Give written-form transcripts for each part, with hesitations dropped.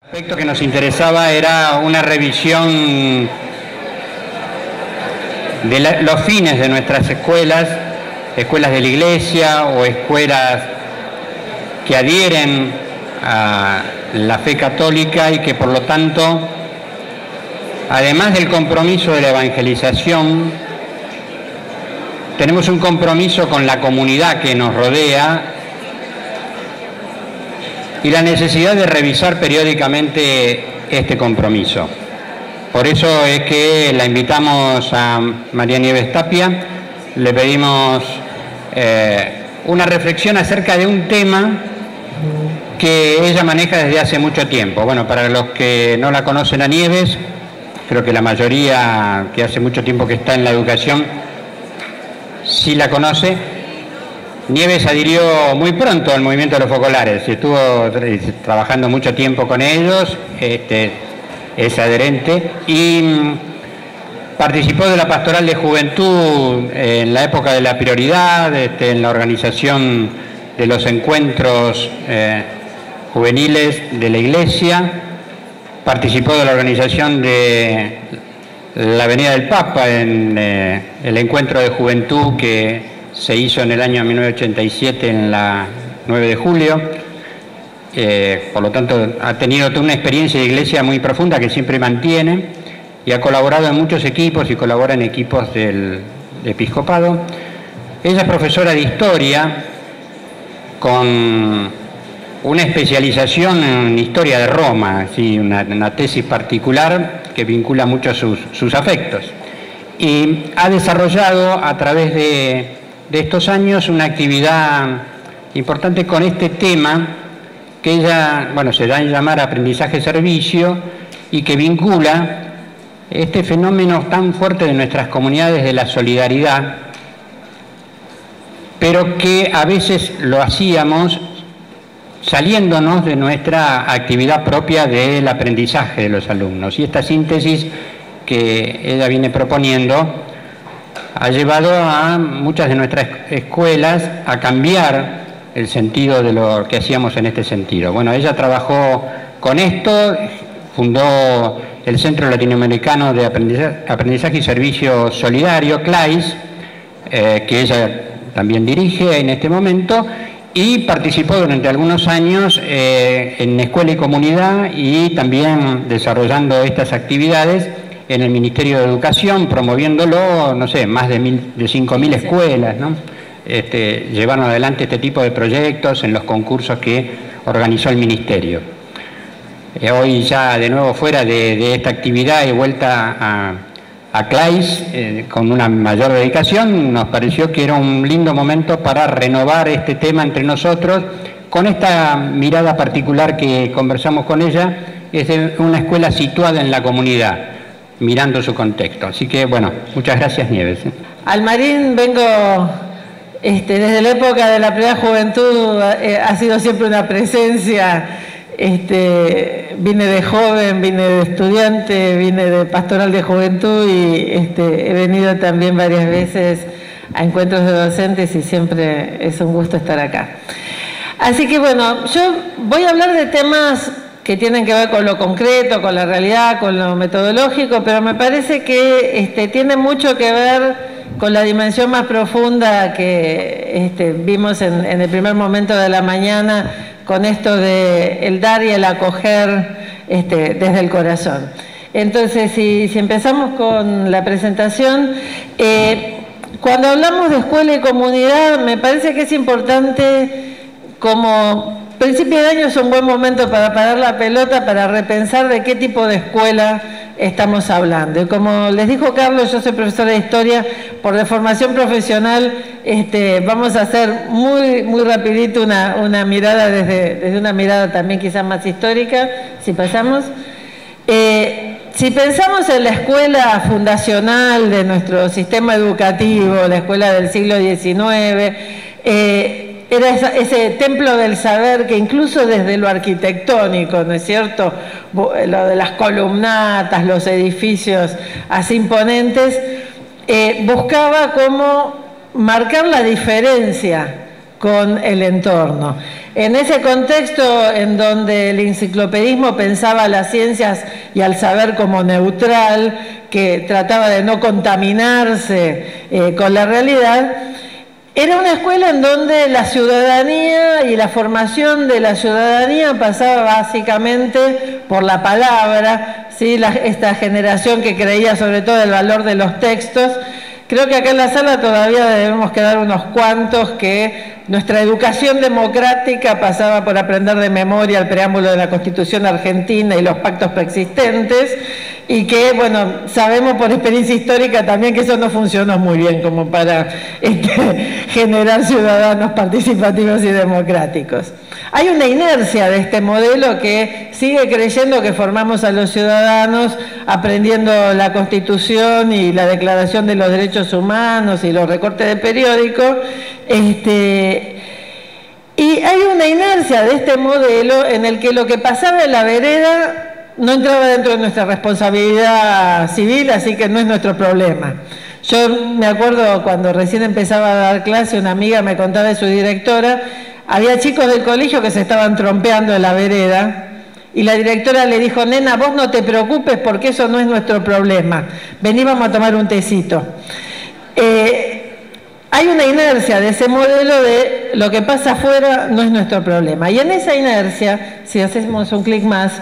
El aspecto que nos interesaba era una revisión de los fines de nuestras escuelas de la Iglesia o escuelas que adhieren a la fe católica y que por lo tanto, además del compromiso de la evangelización, tenemos un compromiso con la comunidad que nos rodea y la necesidad de revisar periódicamente este compromiso. Por eso es que la invitamos a María Nieves Tapia, le pedimos una reflexión acerca de un tema que ella maneja desde hace mucho tiempo. Bueno, para los que no la conocen a Nieves, creo que la mayoría que hace mucho tiempo que está en la educación sí la conoce. Nieves adhirió muy pronto al movimiento de los focolares y estuvo trabajando mucho tiempo con ellos, es adherente, y participó de la pastoral de juventud en la época de la prioridad, en la organización de los encuentros juveniles de la Iglesia, participó de la organización de la Avenida del Papa en el encuentro de juventud que se hizo en el año 1987 en la 9 de julio. Por lo tanto, ha tenido toda una experiencia de iglesia muy profunda que siempre mantiene y ha colaborado en muchos equipos y colabora en equipos del episcopado. Ella es profesora de historia con una especialización en historia de Roma, ¿sí? una tesis particular que vincula mucho sus afectos. Y ha desarrollado a través de estos años una actividad importante con este tema que ella, se da a llamar aprendizaje-servicio y que vincula este fenómeno tan fuerte de nuestras comunidades de la solidaridad, pero que a veces lo hacíamos saliéndonos de nuestra actividad propia del aprendizaje de los alumnos. Y esta síntesis que ella viene proponiendo ha llevado a muchas de nuestras escuelas a cambiar el sentido de lo que hacíamos en este sentido. Bueno, ella trabajó con esto, fundó el Centro Latinoamericano de Aprendizaje y Servicio Solidario, CLAIS, que ella también dirige en este momento, y participó durante algunos años en Escuela y Comunidad y también desarrollando estas actividades en el Ministerio de Educación, promoviéndolo, más de 5.000 escuelas, ¿no? Llevaron adelante este tipo de proyectos en los concursos que organizó el Ministerio. Hoy ya de nuevo fuera de esta actividad y vuelta a CLAIS con una mayor dedicación, nos pareció que era un lindo momento para renovar este tema entre nosotros con esta mirada particular que conversamos con ella, es de una escuela situada en la comunidad, mirando su contexto. Así que, muchas gracias, Nieves. Al Marín vengo desde la época de la primera juventud, ha sido siempre una presencia. Vine de joven, vine de estudiante, vine de pastoral de juventud y he venido también varias veces a encuentros de docentes y siempre es un gusto estar acá. Así que yo voy a hablar de temas que tienen que ver con lo concreto, con la realidad, con lo metodológico, pero me parece que tiene mucho que ver con la dimensión más profunda que vimos en el primer momento de la mañana, con esto de el dar y el acoger desde el corazón. Entonces, si empezamos con la presentación, cuando hablamos de escuela y comunidad, me parece que es importante como principio de año es un buen momento para parar la pelota, para repensar de qué tipo de escuela estamos hablando. Y como les dijo Carlos, yo soy profesora de historia, por deformación profesional, vamos a hacer muy rapidito una mirada desde una mirada también quizás más histórica, si pasamos. Si pensamos en la escuela fundacional de nuestro sistema educativo, la escuela del siglo XIX, era ese templo del saber que incluso desde lo arquitectónico, ¿no es cierto?, lo de las columnatas, los edificios así imponentes, buscaba cómo marcar la diferencia con el entorno. En ese contexto en donde el enciclopedismo pensaba a las ciencias y al saber como neutral, que trataba de no contaminarse con la realidad, era una escuela en donde la ciudadanía y la formación de la ciudadanía pasaba básicamente por la palabra, ¿sí? Esta generación que creía sobre todo el valor de los textos. Creo que acá en la sala todavía debemos quedar unos cuantos que nuestra educación democrática pasaba por aprender de memoria el preámbulo de la Constitución Argentina y los pactos preexistentes, y que, bueno, sabemos por experiencia histórica también que eso no funcionó muy bien como para generar ciudadanos participativos y democráticos. Hay una inercia de este modelo que sigue creyendo que formamos a los ciudadanos aprendiendo la Constitución y la Declaración de los Derechos Humanos y los recortes de periódicos, y hay una inercia de este modelo en el que lo que pasaba en la vereda no entraba dentro de nuestra responsabilidad civil, así que no es nuestro problema. Yo me acuerdo cuando recién empezaba a dar clase, una amiga me contaba de su directora, había chicos del colegio que se estaban trompeando en la vereda, y la directora le dijo: nena, vos no te preocupes porque eso no es nuestro problema, vení, vamos a tomar un tecito. Hay una inercia de ese modelo de lo que pasa afuera no es nuestro problema. Y en esa inercia, si hacemos un clic más,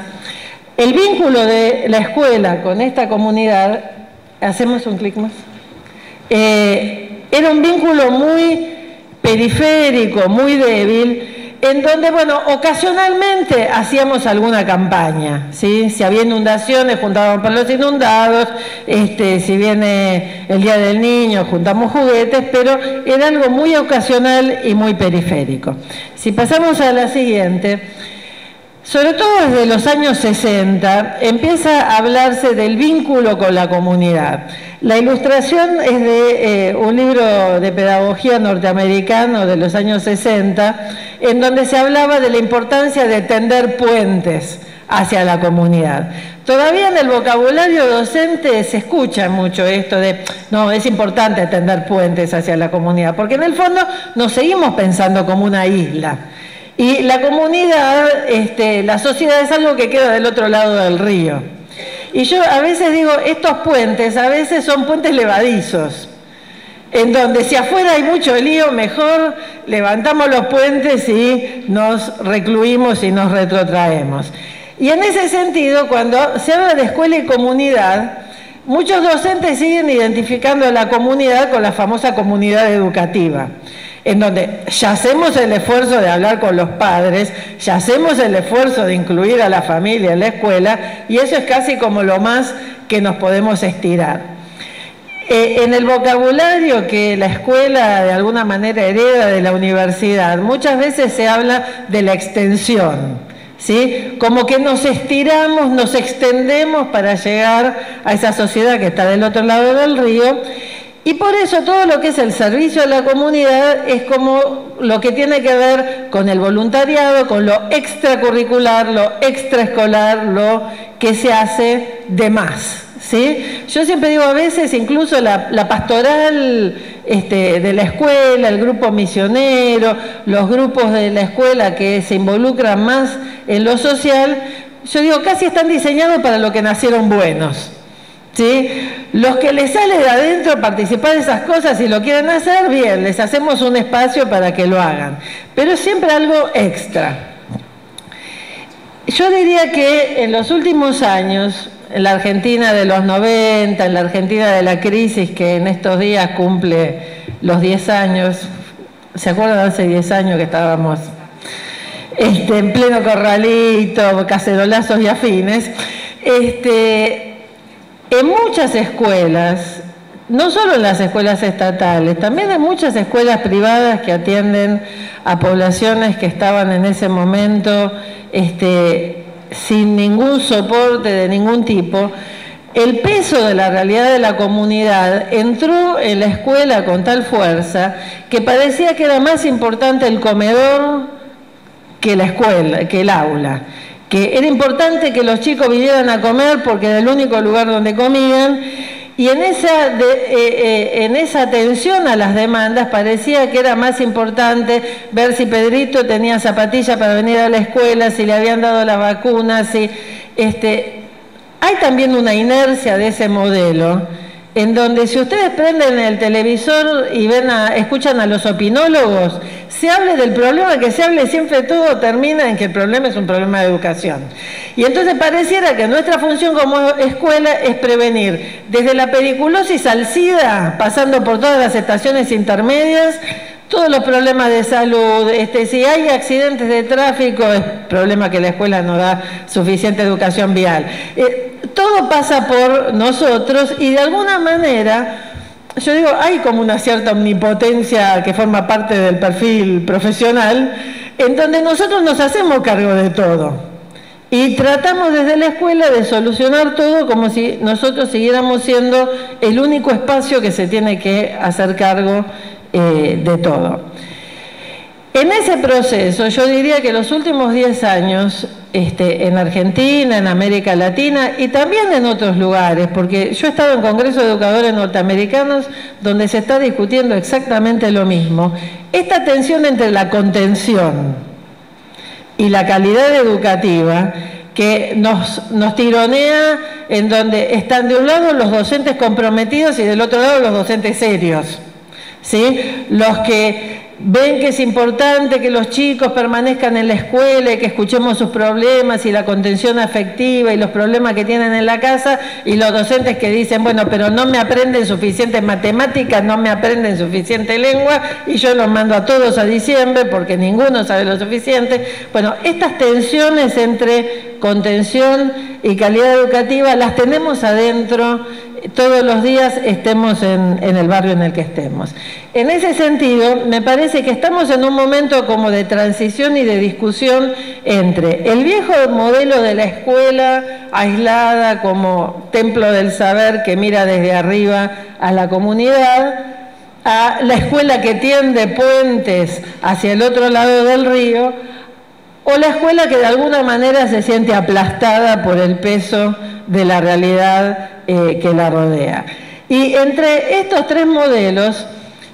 el vínculo de la escuela con esta comunidad, hacemos un clic más, era un vínculo muy periférico, muy débil, en donde, bueno, ocasionalmente hacíamos alguna campaña, ¿sí? Si había inundaciones, juntábamos para los inundados, si viene el Día del Niño, juntamos juguetes, pero era algo muy ocasional y muy periférico. Si pasamos a la siguiente, sobre todo desde los años 60, empieza a hablarse del vínculo con la comunidad. La ilustración es de un libro de pedagogía norteamericano de los años 60, en donde se hablaba de la importancia de tender puentes hacia la comunidad. Todavía en el vocabulario docente se escucha mucho esto de, no, es importante tender puentes hacia la comunidad, porque en el fondo nos seguimos pensando como una isla. Y la comunidad, la sociedad es algo que queda del otro lado del río. Y yo a veces digo, estos puentes a veces son puentes levadizos, en donde si afuera hay mucho lío, mejor levantamos los puentes y nos recluimos y nos retrotraemos. Y en ese sentido, cuando se habla de escuela y comunidad, muchos docentes siguen identificando a la comunidad con la famosa comunidad educativa, en donde ya hacemos el esfuerzo de hablar con los padres, ya hacemos el esfuerzo de incluir a la familia en la escuela, y eso es casi como lo más que nos podemos estirar. En el vocabulario que la escuela de alguna manera hereda de la universidad, muchas veces se habla de la extensión, ¿sí? Como que nos estiramos, nos extendemos para llegar a esa sociedad que está del otro lado del río. Y por eso todo lo que es el servicio a la comunidad es como lo que tiene que ver con el voluntariado, con lo extracurricular, lo extraescolar, lo que se hace de más, ¿sí? Yo siempre digo, a veces incluso la pastoral de la escuela, el grupo misionero, los grupos de la escuela que se involucran más en lo social, yo digo, casi están diseñados para lo que nacieron buenos, ¿sí? Los que les sale de adentro participar de esas cosas, si lo quieren hacer, bien, les hacemos un espacio para que lo hagan, pero siempre algo extra. Yo diría que en los últimos años, en la Argentina de los 90, en la Argentina de la crisis, que en estos días cumple los 10 años, ¿se acuerdan de hace 10 años que estábamos en pleno corralito, cacerolazos y afines? En muchas escuelas, no solo en las escuelas estatales, también en muchas escuelas privadas que atienden a poblaciones que estaban en ese momento sin ningún soporte de ningún tipo, el peso de la realidad de la comunidad entró en la escuela con tal fuerza que parecía que era más importante el comedor que la escuela, que el aula. Que era importante que los chicos vinieran a comer porque era el único lugar donde comían, Y en esa atención a las demandas parecía que era más importante ver si Pedrito tenía zapatillas para venir a la escuela, si le habían dado la vacuna, si hay también una inercia de ese modelo, en donde si ustedes prenden el televisor y escuchan a los opinólogos, se hable del problema que se hable, siempre todo termina en que el problema es un problema de educación. Y entonces pareciera que nuestra función como escuela es prevenir, desde la pediculosis al SIDA, pasando por todas las estaciones intermedias, todos los problemas de salud. Si hay accidentes de tráfico, es problema que la escuela no da suficiente educación vial. Todo pasa por nosotros y de alguna manera, yo digo, hay como una cierta omnipotencia que forma parte del perfil profesional, en donde nosotros nos hacemos cargo de todo. Y tratamos desde la escuela de solucionar todo como si nosotros siguiéramos siendo el único espacio que se tiene que hacer cargo de todo. En ese proceso, yo diría que los últimos 10 años, en Argentina, en América Latina y también en otros lugares, porque yo he estado en congresos de educadores norteamericanos donde se está discutiendo exactamente lo mismo, esta tensión entre la contención y la calidad educativa que nos tironea, en donde están de un lado los docentes comprometidos y del otro lado los docentes serios, ¿sí? Los que ven que es importante que los chicos permanezcan en la escuela y que escuchemos sus problemas y la contención afectiva y los problemas que tienen en la casa, y los docentes que dicen, bueno, pero no me aprenden suficiente matemáticas, no me aprenden suficiente lengua y yo los mando a todos a diciembre porque ninguno sabe lo suficiente. Bueno, estas tensiones entre contención y calidad educativa las tenemos adentro todos los días, estemos en el barrio en el que estemos. En ese sentido, me parece que estamos en un momento como de transición y de discusión entre el viejo modelo de la escuela aislada como templo del saber que mira desde arriba a la comunidad, a la escuela que tiende puentes hacia el otro lado del río, o la escuela que de alguna manera se siente aplastada por el peso de la realidad que la rodea. Y entre estos tres modelos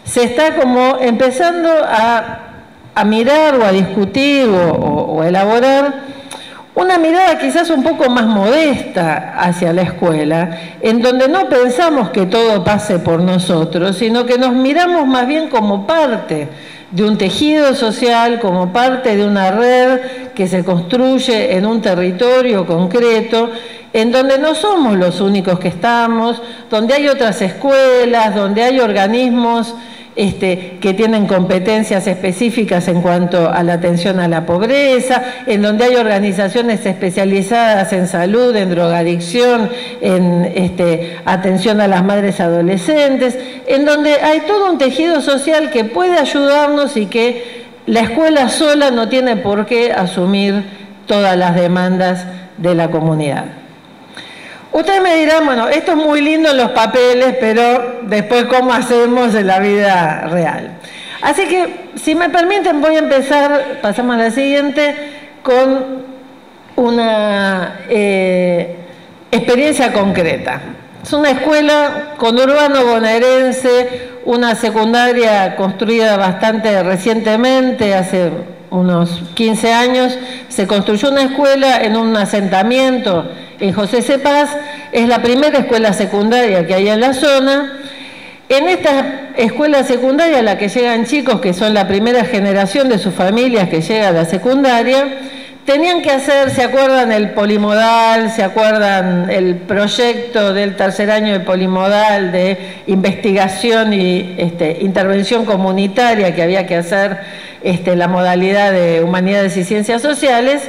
se está como empezando a mirar o a discutir o elaborar una mirada quizás un poco más modesta hacia la escuela, en donde no pensamos que todo pase por nosotros, sino que nos miramos más bien como parte de un tejido social, como parte de una red que se construye en un territorio concreto, en donde no somos los únicos que estamos, donde hay otras escuelas, donde hay organismos que tienen competencias específicas en cuanto a la atención a la pobreza, en donde hay organizaciones especializadas en salud, en drogadicción, en atención a las madres adolescentes, en donde hay todo un tejido social que puede ayudarnos y que la escuela sola no tiene por qué asumir todas las demandas de la comunidad. Ustedes me dirán, bueno, esto es muy lindo en los papeles, pero después ¿cómo hacemos en la vida real? Así que, si me permiten, voy a empezar, pasamos a la siguiente, con una experiencia concreta. Es una escuela conurbano bonaerense, una secundaria construida bastante recientemente, hace unos 15 años, se construyó una escuela en un asentamiento en José C. Paz, es la primera escuela secundaria que hay en la zona. En esta escuela secundaria a la que llegan chicos que son la primera generación de sus familias que llega a la secundaria, tenían que hacer, ¿se acuerdan el polimodal? ¿Se acuerdan el proyecto del tercer año de polimodal de investigación y intervención comunitaria que había que hacer la modalidad de humanidades y ciencias sociales?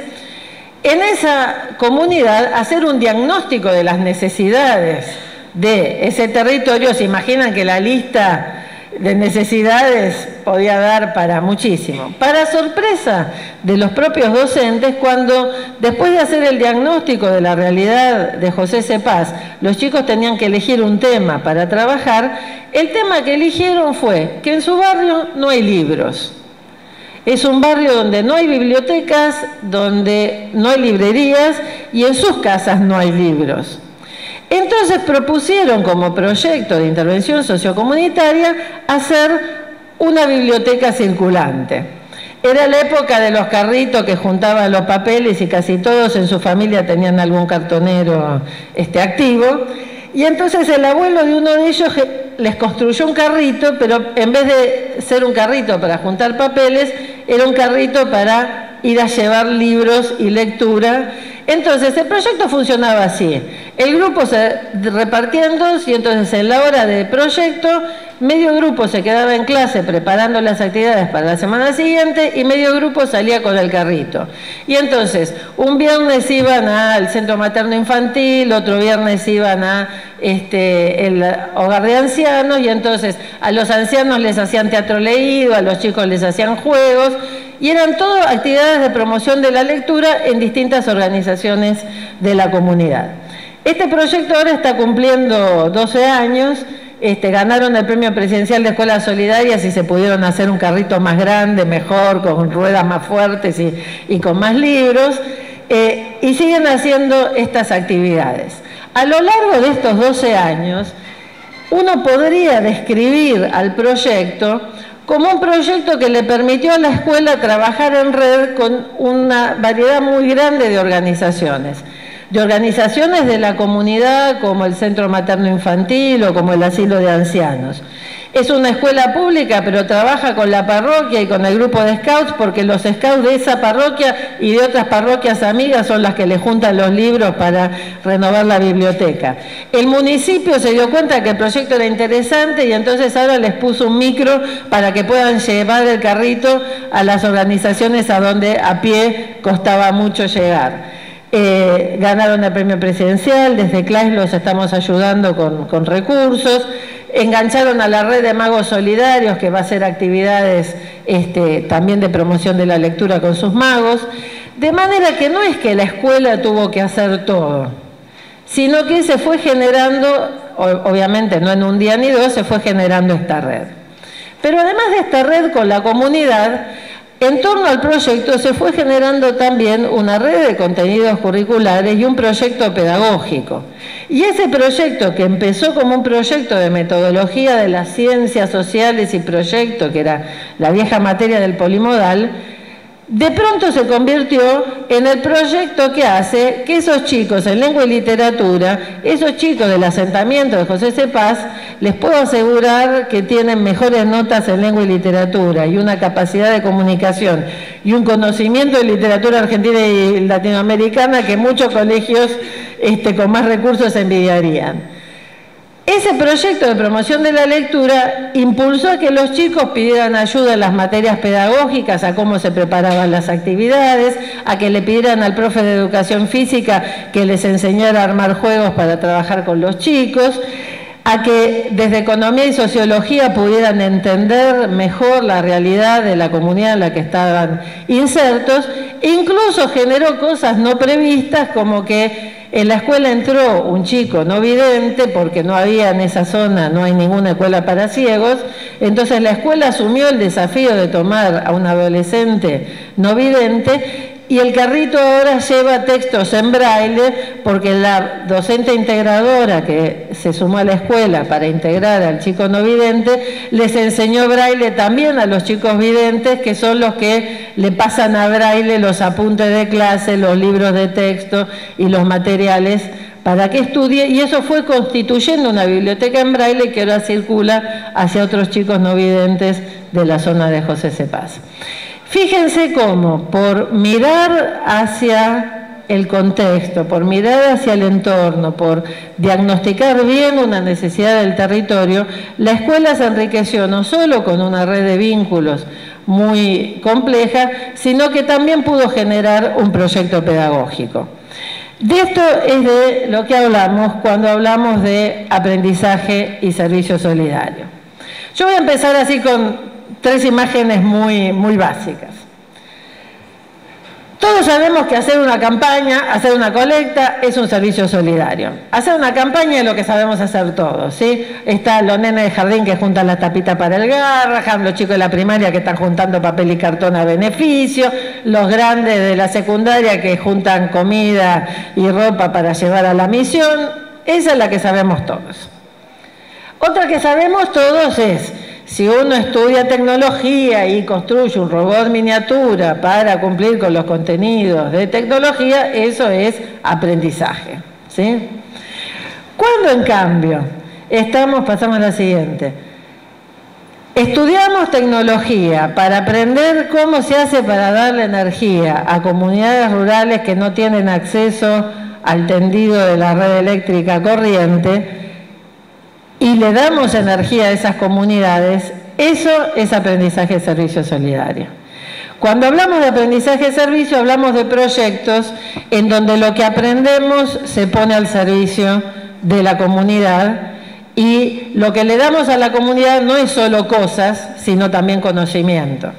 En esa comunidad hacer un diagnóstico de las necesidades de ese territorio. Se imaginan que la lista de necesidades podía dar para muchísimo. Para sorpresa de los propios docentes, cuando después de hacer el diagnóstico de la realidad de José C. Paz, los chicos tenían que elegir un tema para trabajar, el tema que eligieron fue que en su barrio no hay libros. Es un barrio donde no hay bibliotecas, donde no hay librerías y en sus casas no hay libros. Entonces propusieron como proyecto de intervención sociocomunitaria hacer una biblioteca circulante. Era la época de los carritos que juntaban los papeles y casi todos en su familia tenían algún cartonero activo. Y entonces el abuelo de uno de ellos les construyó un carrito, pero en vez de ser un carrito para juntar papeles, era un carrito para ir a llevar libros y lectura. Entonces el proyecto funcionaba así. El grupo se repartía en dos y entonces en la hora de proyecto medio grupo se quedaba en clase preparando las actividades para la semana siguiente y medio grupo salía con el carrito. Y entonces un viernes iban al centro materno infantil, otro viernes iban a el hogar de ancianos y entonces a los ancianos les hacían teatro leído, a los chicos les hacían juegos y eran todas actividades de promoción de la lectura en distintas organizaciones de la comunidad. Este proyecto ahora está cumpliendo 12 años, ganaron el premio presidencial de Escuelas Solidarias y se pudieron hacer un carrito más grande, mejor, con ruedas más fuertes y con más libros, y siguen haciendo estas actividades. A lo largo de estos 12 años, uno podría describir al proyecto como un proyecto que le permitió a la escuela trabajar en red con una variedad muy grande de organizaciones de la comunidad, como el Centro Materno Infantil o como el Asilo de Ancianos. Es una escuela pública, pero trabaja con la parroquia y con el grupo de scouts, porque los scouts de esa parroquia y de otras parroquias amigas son las que le juntan los libros para renovar la biblioteca. El municipio se dio cuenta que el proyecto era interesante y entonces ahora les puso un micro para que puedan llevar el carrito a las organizaciones a donde a pie costaba mucho llegar. Ganaron el premio presidencial, desde CLAES los estamos ayudando con recursos, engancharon a la red de magos solidarios que va a hacer actividades también de promoción de la lectura con sus magos, de manera que no es que la escuela tuvo que hacer todo, sino que se fue generando, obviamente no en un día ni dos, se fue generando esta red. Pero además de esta red con la comunidad, en torno al proyecto se fue generando también una red de contenidos curriculares y un proyecto pedagógico. Y ese proyecto, que empezó como un proyecto de metodología de las ciencias sociales y proyecto, que era la vieja materia del polimodal, de pronto se convirtió en el proyecto que hace que esos chicos en lengua y literatura, esos chicos del asentamiento de José C. Paz, les puedo asegurar que tienen mejores notas en lengua y literatura y una capacidad de comunicación y un conocimiento de literatura argentina y latinoamericana que muchos colegios con más recursos envidiarían. Ese proyecto de promoción de la lectura impulsó a que los chicos pidieran ayuda en las materias pedagógicas, a cómo se preparaban las actividades, a que le pidieran al profe de educación física que les enseñara a armar juegos para trabajar con los chicos, a que desde economía y sociología pudieran entender mejor la realidad de la comunidad en la que estaban insertos, e incluso generó cosas no previstas, como que en la escuela entró un chico no vidente, porque no había en esa zona, no hay ninguna escuela para ciegos, entonces la escuela asumió el desafío de tomar a un adolescente no vidente, y el carrito ahora lleva textos en braille, porque la docente integradora que se sumó a la escuela para integrar al chico no vidente, les enseñó braille también a los chicos videntes, que son los que le pasan a braille los apuntes de clase, los libros de texto y los materiales para que estudie, y eso fue constituyendo una biblioteca en braille que ahora circula hacia otros chicos no videntes de la zona de José C. Paz. Fíjense cómo, por mirar hacia el contexto, por mirar hacia el entorno, por diagnosticar bien una necesidad del territorio, la escuela se enriqueció no solo con una red de vínculos muy compleja, sino que también pudo generar un proyecto pedagógico. De esto es de lo que hablamos cuando hablamos de aprendizaje y servicio solidario. Yo voy a empezar así con 3 imágenes muy básicas. Todos sabemos que hacer una campaña, hacer una colecta, es un servicio solidario. Hacer una campaña es lo que sabemos hacer todos, ¿sí? Están los nenes de jardín que juntan las tapitas para el Garraham, los chicos de la primaria que están juntando papel y cartón a beneficio, los grandes de la secundaria que juntan comida y ropa para llevar a la misión. esa es la que sabemos todos. Otra que sabemos todos es, si uno estudia tecnología y construye un robot miniatura para cumplir con los contenidos de tecnología, eso es aprendizaje, ¿sí? Cuando en cambio pasamos a la siguiente, estudiamos tecnología para aprender cómo se hace para darle energía a comunidades rurales que no tienen acceso al tendido de la red eléctrica corriente, y le damos energía a esas comunidades, eso es aprendizaje de servicio solidario. Cuando hablamos de aprendizaje de servicio, hablamos de proyectos en donde lo que aprendemos se pone al servicio de la comunidad, y lo que le damos a la comunidad no es solo cosas, sino también conocimiento.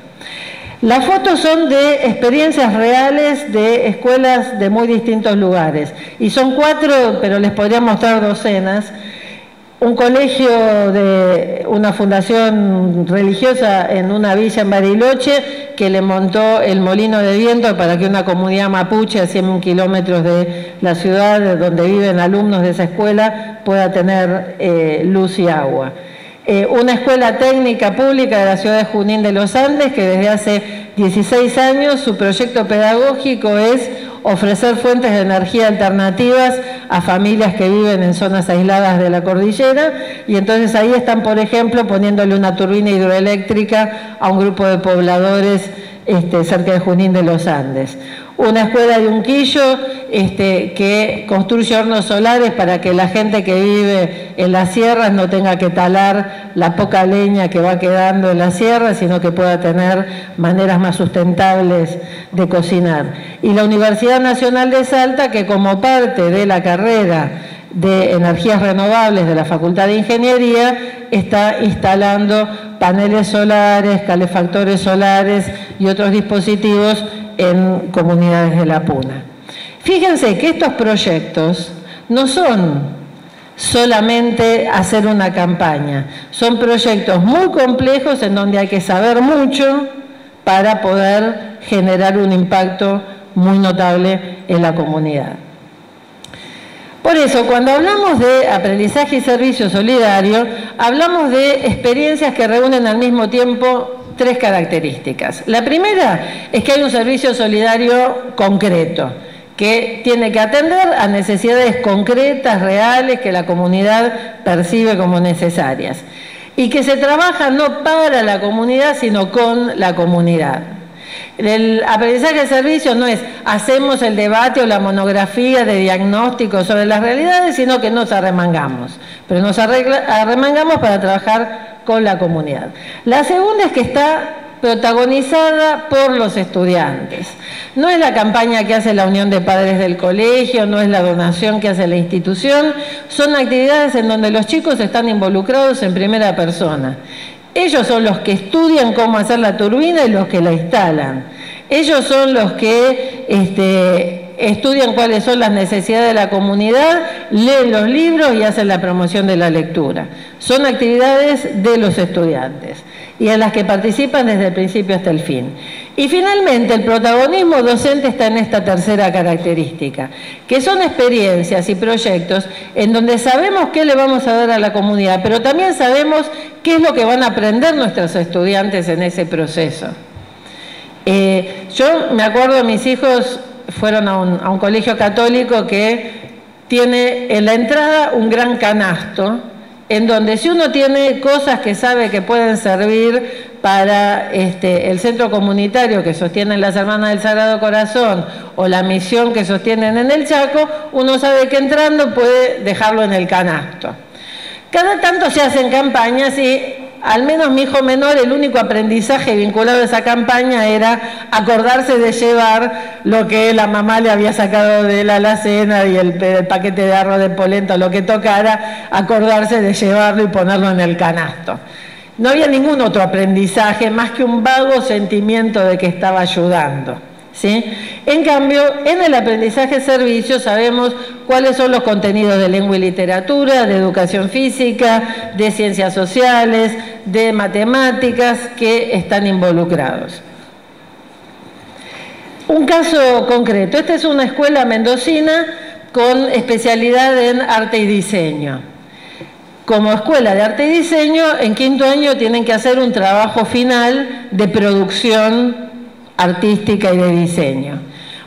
Las fotos son de experiencias reales de escuelas de muy distintos lugares, y son 4, pero les podría mostrar docenas. Un colegio de una fundación religiosa en una villa en Bariloche que le montó el molino de viento para que una comunidad mapuche a 100 kilómetros de la ciudad donde viven alumnos de esa escuela pueda tener luz y agua. Una escuela técnica pública de la ciudad de Junín de los Andes que desde hace 16 años su proyecto pedagógico es ofrecer fuentes de energía alternativas a familias que viven en zonas aisladas de la cordillera, y entonces ahí están, por ejemplo, poniéndole una turbina hidroeléctrica a un grupo de pobladores cerca de Junín de los Andes. Una escuela de Unquillo que construye hornos solares para que la gente que vive en las sierras no tenga que talar la poca leña que va quedando en las sierras, sino que pueda tener maneras más sustentables de cocinar. Y la Universidad Nacional de Salta, que como parte de la carrera de energías renovables de la Facultad de Ingeniería, está instalando paneles solares, calefactores solares y otros dispositivos en comunidades de la Puna. Fíjense que estos proyectos no son solamente hacer una campaña, son proyectos muy complejos en donde hay que saber mucho para poder generar un impacto muy notable en la comunidad. Por eso, cuando hablamos de aprendizaje y servicio solidario, hablamos de experiencias que reúnen al mismo tiempo 3 características. La primera es que hay un servicio solidario concreto, que tiene que atender a necesidades concretas, reales, que la comunidad percibe como necesarias, y que se trabaja no para la comunidad, sino con la comunidad. El aprendizaje de servicio no es hacemos el debate o la monografía de diagnóstico sobre las realidades, sino que nos arremangamos, pero nos arremangamos para trabajar con la comunidad. La segunda es que está protagonizada por los estudiantes. No es la campaña que hace la Unión de Padres del colegio, no es la donación que hace la institución, son actividades en donde los chicos están involucrados en primera persona. Ellos son los que estudian cómo hacer la turbina y los que la instalan. Ellos son los que estudian cuáles son las necesidades de la comunidad, leen los libros y hacen la promoción de la lectura. Son actividades de los estudiantes y en las que participan desde el principio hasta el fin. Y finalmente, el protagonismo docente está en esta tercera característica, que son experiencias y proyectos en donde sabemos qué le vamos a dar a la comunidad, pero también sabemos qué es lo que van a aprender nuestros estudiantes en ese proceso. Yo me acuerdo, mis hijos fueron a un colegio católico que tiene en la entrada un gran canasto, en donde si uno tiene cosas que sabe que pueden servir para el centro comunitario que sostienen las Hermanas del Sagrado Corazón o la misión que sostienen en el Chaco, uno sabe que entrando puede dejarlo en el canasto. Cada tanto se hacen campañas y al menos mi hijo menor, el único aprendizaje vinculado a esa campaña era acordarse de llevar lo que la mamá le había sacado de la alacena y el paquete de arroz de polenta, lo que tocara, acordarse de llevarlo y ponerlo en el canasto. No había ningún otro aprendizaje más que un vago sentimiento de que estaba ayudando, ¿sí? En cambio, en el aprendizaje servicio sabemos cuáles son los contenidos de lengua y literatura, de educación física, de ciencias sociales, de matemáticas que están involucrados. Un caso concreto, esta es una escuela mendocina con especialidad en arte y diseño. Como escuela de arte y diseño, en quinto año tienen que hacer un trabajo final de producción artística y de diseño.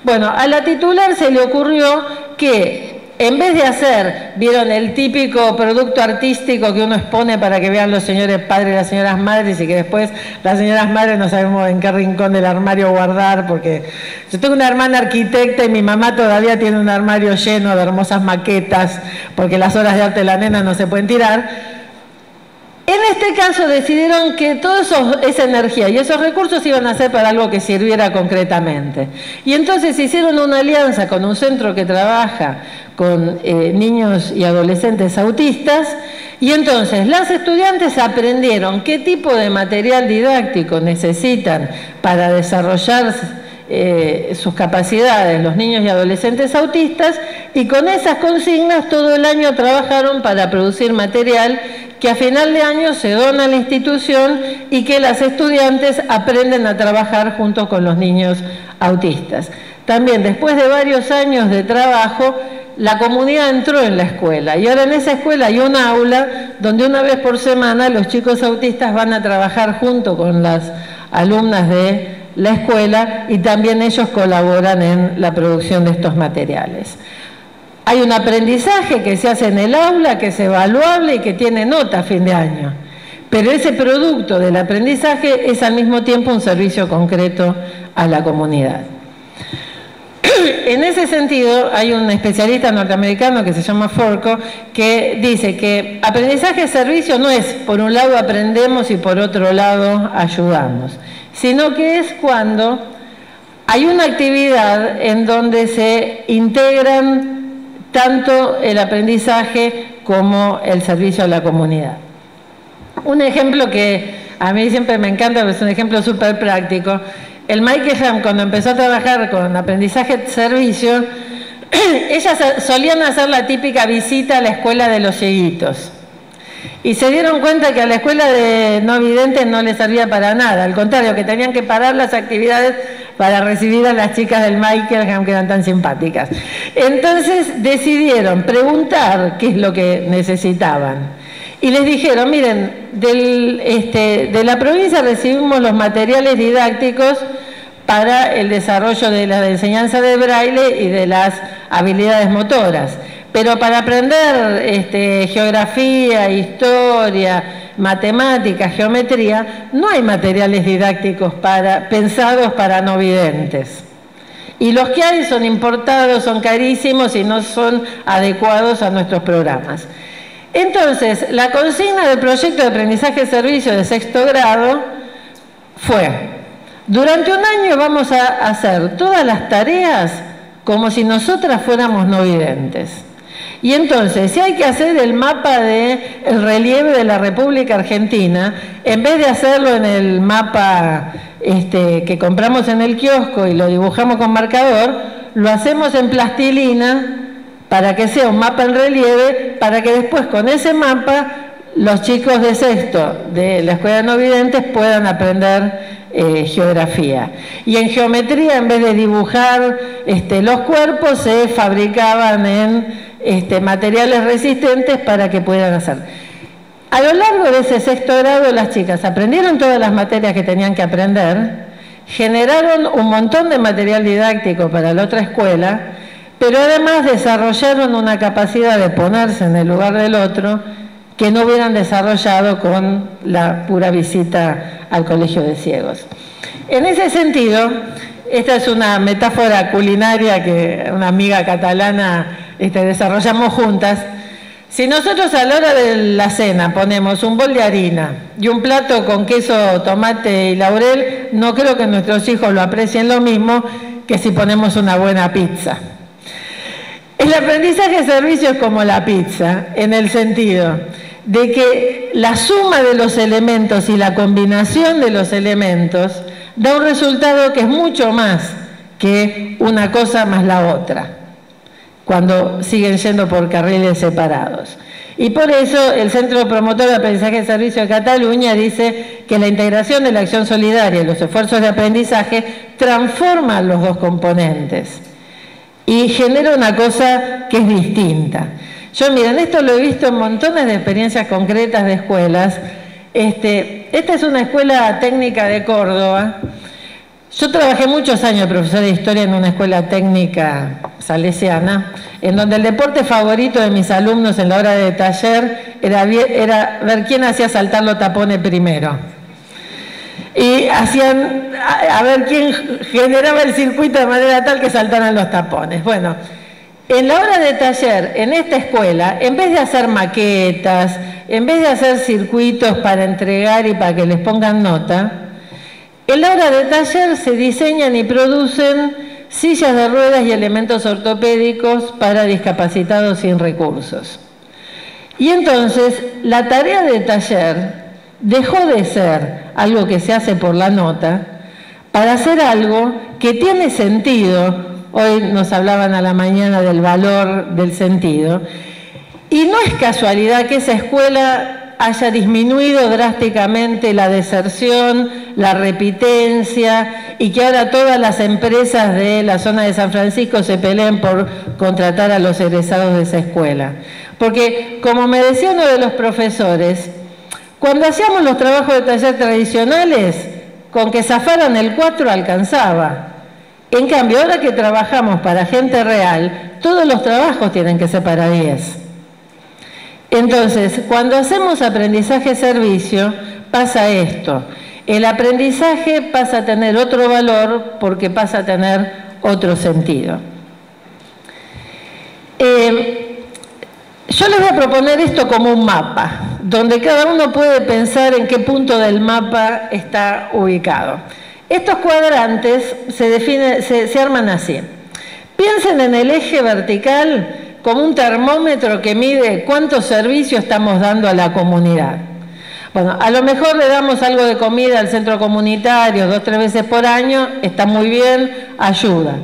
Bueno, a la titular se le ocurrió que en vez de hacer, vieron el típico producto artístico que uno expone para que vean los señores padres y las señoras madres y que después las señoras madres no sabemos en qué rincón del armario guardar, porque yo tengo una hermana arquitecta y mi mamá todavía tiene un armario lleno de hermosas maquetas porque las obras de arte de la nena no se pueden tirar. En este caso decidieron que toda esa energía y esos recursos iban a ser para algo que sirviera concretamente. Y entonces hicieron una alianza con un centro que trabaja con niños y adolescentes autistas, y entonces las estudiantes aprendieron qué tipo de material didáctico necesitan para desarrollar sus capacidades los niños y adolescentes autistas, y con esas consignas todo el año trabajaron para producir material que a final de año se dona a la institución y que las estudiantes aprenden a trabajar junto con los niños autistas. También después de varios años de trabajo, la comunidad entró en la escuela y ahora en esa escuela hay un aula donde una vez por semana los chicos autistas van a trabajar junto con las alumnas de la escuela y también ellos colaboran en la producción de estos materiales. Hay un aprendizaje que se hace en el aula, que es evaluable y que tiene nota a fin de año. Pero ese producto del aprendizaje es al mismo tiempo un servicio concreto a la comunidad. En ese sentido, hay un especialista norteamericano que se llama Forco, que dice que aprendizaje-servicio no es por un lado aprendemos y por otro lado ayudamos, sino que es cuando hay una actividad en donde se integran tanto el aprendizaje como el servicio a la comunidad. Un ejemplo que a mí siempre me encanta, es un ejemplo súper práctico. El Michael, cuando empezó a trabajar con aprendizaje-servicio, ellas solían hacer la típica visita a la escuela de los cieguitos. Y se dieron cuenta que a la escuela de no videntes no les servía para nada. Al contrario, que tenían que parar las actividades para recibir a las chicas del Michael, que eran tan simpáticas. Entonces decidieron preguntar qué es lo que necesitaban. Y les dijeron, miren, de la provincia recibimos los materiales didácticos para el desarrollo de la enseñanza de braille y de las habilidades motoras. Pero para aprender geografía, historia, matemáticas, geometría, no hay materiales didácticos pensados para no videntes. Y los que hay son importados, son carísimos y no son adecuados a nuestros programas. Entonces, la consigna del proyecto de aprendizaje-servicio de sexto grado fue: durante un año vamos a hacer todas las tareas como si nosotras fuéramos no videntes. Y entonces, si hay que hacer el mapa del relieve de la República Argentina, en vez de hacerlo en el mapa que compramos en el kiosco y lo dibujamos con marcador, lo hacemos en plastilina para que sea un mapa en relieve, para que después con ese mapa los chicos de sexto de la Escuela de No Videntes puedan aprender geografía. Y en geometría, en vez de dibujar los cuerpos, se fabricaban en materiales resistentes para que puedan hacer. A lo largo de ese sexto grado, las chicas aprendieron todas las materias que tenían que aprender, generaron un montón de material didáctico para la otra escuela, pero además desarrollaron una capacidad de ponerse en el lugar del otro que no hubieran desarrollado con la pura visita al colegio de ciegos. En ese sentido, esta es una metáfora culinaria que una amiga catalana desarrollamos juntas. Si nosotros a la hora de la cena ponemos un bol de harina y un plato con queso, tomate y laurel, no creo que nuestros hijos lo aprecien lo mismo que si ponemos una buena pizza. El aprendizaje-servicio es como la pizza, en el sentido de que la suma de los elementos y la combinación de los elementos da un resultado que es mucho más que una cosa más la otra, cuando siguen yendo por carriles separados. Y por eso el Centro Promotor de Aprendizaje y Servicio de Cataluña dice que la integración de la acción solidaria y los esfuerzos de aprendizaje transforman los dos componentes. y genera una cosa que es distinta. Yo, miren, esto lo he visto en montones de experiencias concretas de escuelas. Esta es una escuela técnica de Córdoba. Yo trabajé muchos años de profesor de historia en una escuela técnica salesiana, en donde el deporte favorito de mis alumnos en la hora de taller era ver quién hacía saltar los tapones primero. Y hacían a ver quién generaba el circuito de manera tal que saltaran los tapones. Bueno, en la hora de taller, en esta escuela, en vez de hacer maquetas, en vez de hacer circuitos para entregar y para que les pongan nota, en la hora de taller se diseñan y producen sillas de ruedas y elementos ortopédicos para discapacitados sin recursos. Y entonces, la tarea de taller dejó de ser algo que se hace por la nota para hacer algo que tiene sentido. Hoy nos hablaban a la mañana del valor del sentido. Y no es casualidad que esa escuela haya disminuido drásticamente la deserción, la repitencia, y que ahora todas las empresas de la zona de San Francisco se peleen por contratar a los egresados de esa escuela. Porque, como me decía uno de los profesores, cuando hacíamos los trabajos de taller tradicionales, con que zafaran el 4 alcanzaba. En cambio, ahora que trabajamos para gente real, todos los trabajos tienen que ser para 10. Entonces, cuando hacemos aprendizaje-servicio, pasa esto. El aprendizaje pasa a tener otro valor porque pasa a tener otro sentido. Yo les voy a proponer esto como un mapa, donde cada uno puede pensar en qué punto del mapa está ubicado. Estos cuadrantes se arman así. Piensen en el eje vertical como un termómetro que mide cuánto servicio estamos dando a la comunidad. Bueno, a lo mejor le damos algo de comida al centro comunitario 2 o 3 veces por año, está muy bien, ayuda.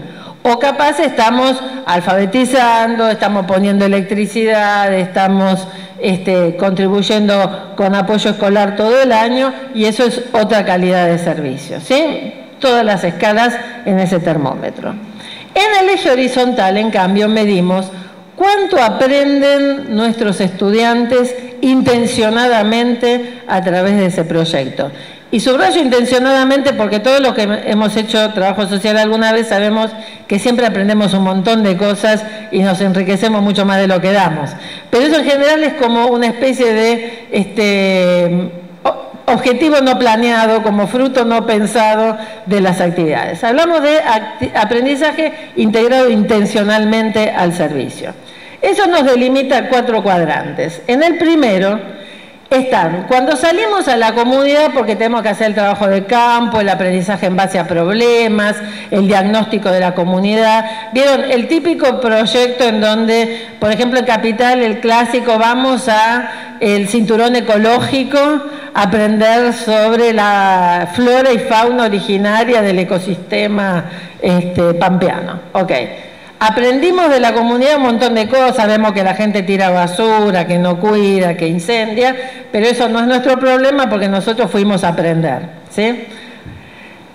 O capaz estamos alfabetizando, estamos poniendo electricidad, estamos contribuyendo con apoyo escolar todo el año, y eso es otra calidad de servicio, ¿sí? Todas las escalas en ese termómetro. En el eje horizontal, en cambio, medimos cuánto aprenden nuestros estudiantes intencionadamente a través de ese proyecto. Y subrayo intencionadamente porque todos los que hemos hecho trabajo social alguna vez sabemos que siempre aprendemos un montón de cosas y nos enriquecemos mucho más de lo que damos. Pero eso en general es como una especie de objetivo no planeado, como fruto no pensado de las actividades. Hablamos de aprendizaje integrado intencionalmente al servicio. Eso nos delimita 4 cuadrantes. En el primero están, cuando salimos a la comunidad, porque tenemos que hacer el trabajo de campo, el aprendizaje en base a problemas, el diagnóstico de la comunidad. ¿Vieron? El típico proyecto en donde, por ejemplo, en Capital, el clásico, vamos a el cinturón ecológico, a aprender sobre la flora y fauna originaria del ecosistema pampeano. Ok. Aprendimos de la comunidad un montón de cosas, vemos que la gente tira basura, que no cuida, que incendia, pero eso no es nuestro problema porque nosotros fuimos a aprender, ¿sí?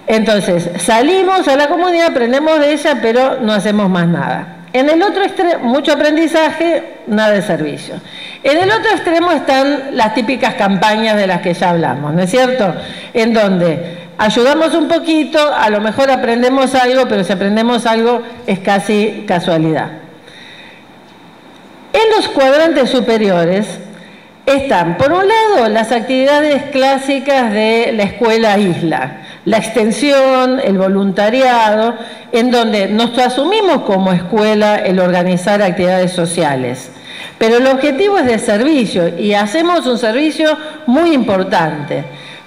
Entonces, salimos a la comunidad, aprendemos de ella, pero no hacemos más nada. En el otro extremo, mucho aprendizaje, nada de servicio. En el otro extremo están las típicas campañas de las que ya hablamos, ¿no es cierto? En donde ayudamos un poquito, a lo mejor aprendemos algo, pero si aprendemos algo es casi casualidad. En los cuadrantes superiores están, por un lado, las actividades clásicas de la escuela isla, la extensión, el voluntariado, en donde nos asumimos como escuela el organizar actividades sociales. Pero el objetivo es de servicio y hacemos un servicio muy importante.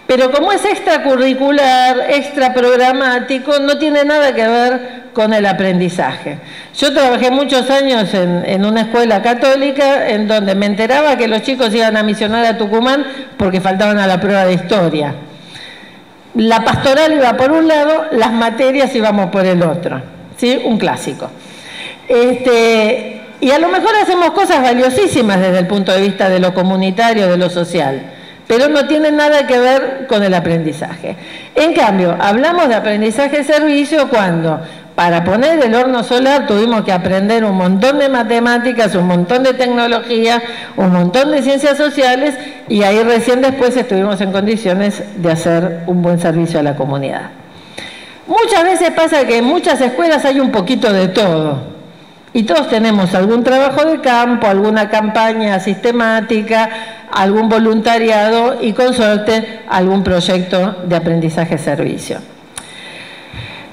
Pero como es extracurricular, extraprogramático, no tiene nada que ver con el aprendizaje. Yo trabajé muchos años en una escuela católica en donde me enteraba que los chicos iban a misionar a Tucumán porque faltaban a la prueba de historia. La pastoral iba por un lado, las materias íbamos por el otro, ¿sí? Un clásico. Y a lo mejor hacemos cosas valiosísimas desde el punto de vista de lo comunitario, de lo social, pero no tienen nada que ver con el aprendizaje. En cambio, hablamos de aprendizaje-servicio cuando para poner el horno solar tuvimos que aprender un montón de matemáticas, un montón de tecnología, un montón de ciencias sociales, y ahí recién después estuvimos en condiciones de hacer un buen servicio a la comunidad. Muchas veces pasa que en muchas escuelas hay un poquito de todo. Y todos tenemos algún trabajo de campo, alguna campaña sistemática, algún voluntariado y con suerte algún proyecto de aprendizaje-servicio.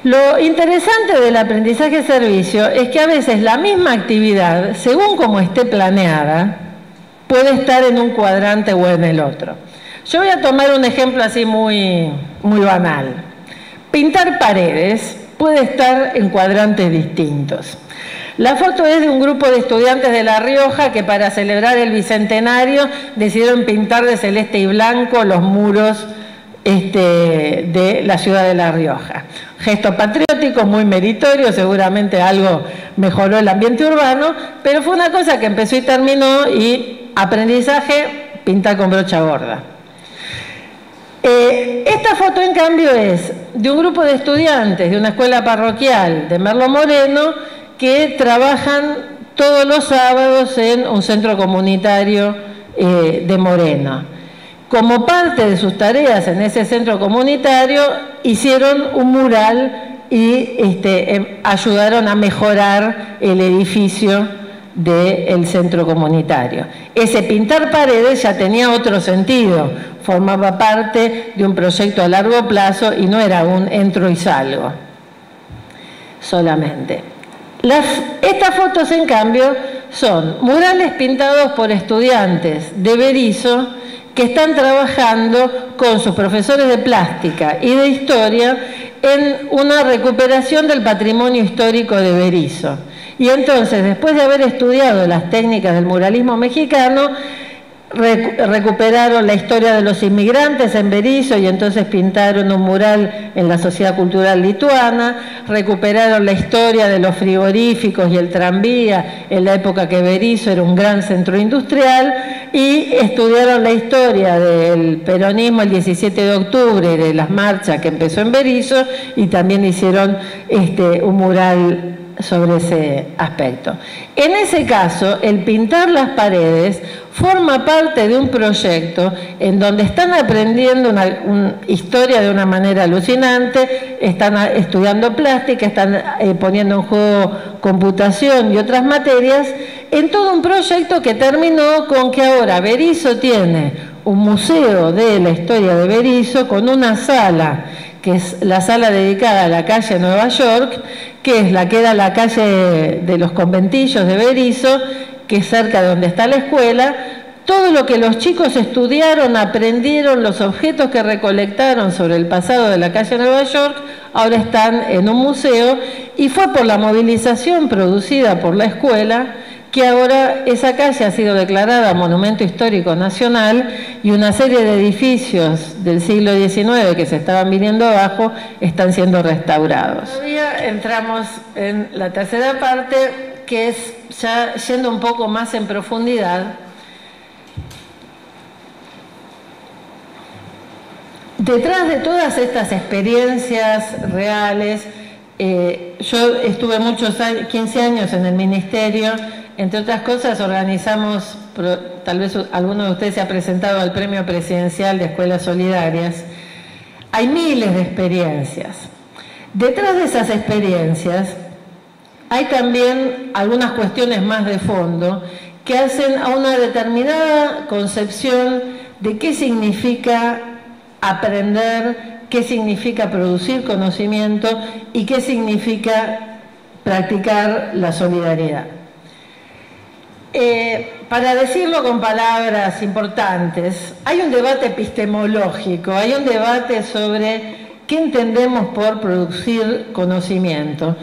Lo interesante del aprendizaje-servicio es que a veces la misma actividad, según como esté planeada, puede estar en un cuadrante o en el otro. Yo voy a tomar un ejemplo así muy banal. Pintar paredes puede estar en cuadrantes distintos. La foto es de un grupo de estudiantes de La Rioja que para celebrar el bicentenario decidieron pintar de celeste y blanco los muros de la ciudad de La Rioja. Gesto patriótico muy meritorio, seguramente algo mejoró el ambiente urbano, pero fue una cosa que empezó y terminó, y aprendizaje, pintar con brocha gorda. Esta foto, en cambio, es de un grupo de estudiantes de una escuela parroquial de Merlo Moreno que trabajan todos los sábados en un centro comunitario de Moreno. Como parte de sus tareas en ese centro comunitario, hicieron un mural y ayudaron a mejorar el edificio del centro comunitario. Ese pintar paredes ya tenía otro sentido, formaba parte de un proyecto a largo plazo y no era un entro y salgo solamente. Estas fotos, en cambio, son murales pintados por estudiantes de Berisso que están trabajando con sus profesores de plástica y de historia en una recuperación del patrimonio histórico de Berisso. Y entonces, después de haber estudiado las técnicas del muralismo mexicano, recuperaron la historia de los inmigrantes en Berisso y entonces pintaron un mural en la Sociedad Cultural Lituana, recuperaron la historia de los frigoríficos y el tranvía en la época que Berisso era un gran centro industrial, y estudiaron la historia del peronismo el 17 de octubre, de las marchas que empezó en Berisso, y también hicieron un mural sobre ese aspecto. En ese caso, el pintar las paredes forma parte de un proyecto en donde están aprendiendo una historia de una manera alucinante, están estudiando plástica, están poniendo en juego computación y otras materias, en todo un proyecto que terminó con que ahora Berisso tiene un museo de la historia de Berisso con una sala, que es la sala dedicada a la calle Nueva York, que es la que era la calle de los conventillos de Berisso, que es cerca de donde está la escuela. Todo lo que los chicos estudiaron, aprendieron, los objetos que recolectaron sobre el pasado de la calle Nueva York, ahora están en un museo, y fue por la movilización producida por la escuela que ahora esa calle ha sido declarada Monumento Histórico Nacional, y una serie de edificios del siglo XIX que se estaban viniendo abajo están siendo restaurados. Todavía entramos en la tercera parte, que es ya yendo un poco más en profundidad. Detrás de todas estas experiencias reales, yo estuve 15 años en el ministerio. Entre otras cosas, organizamos, tal vez alguno de ustedes se ha presentado al Premio Presidencial de Escuelas Solidarias. Hay miles de experiencias. Detrás de esas experiencias hay también algunas cuestiones más de fondo que hacen a una determinada concepción de qué significa aprender, qué significa producir conocimiento y qué significa practicar la solidaridad. Para decirlo con palabras importantes, hay un debate epistemológico, hay un debate sobre qué entendemos por producir conocimiento,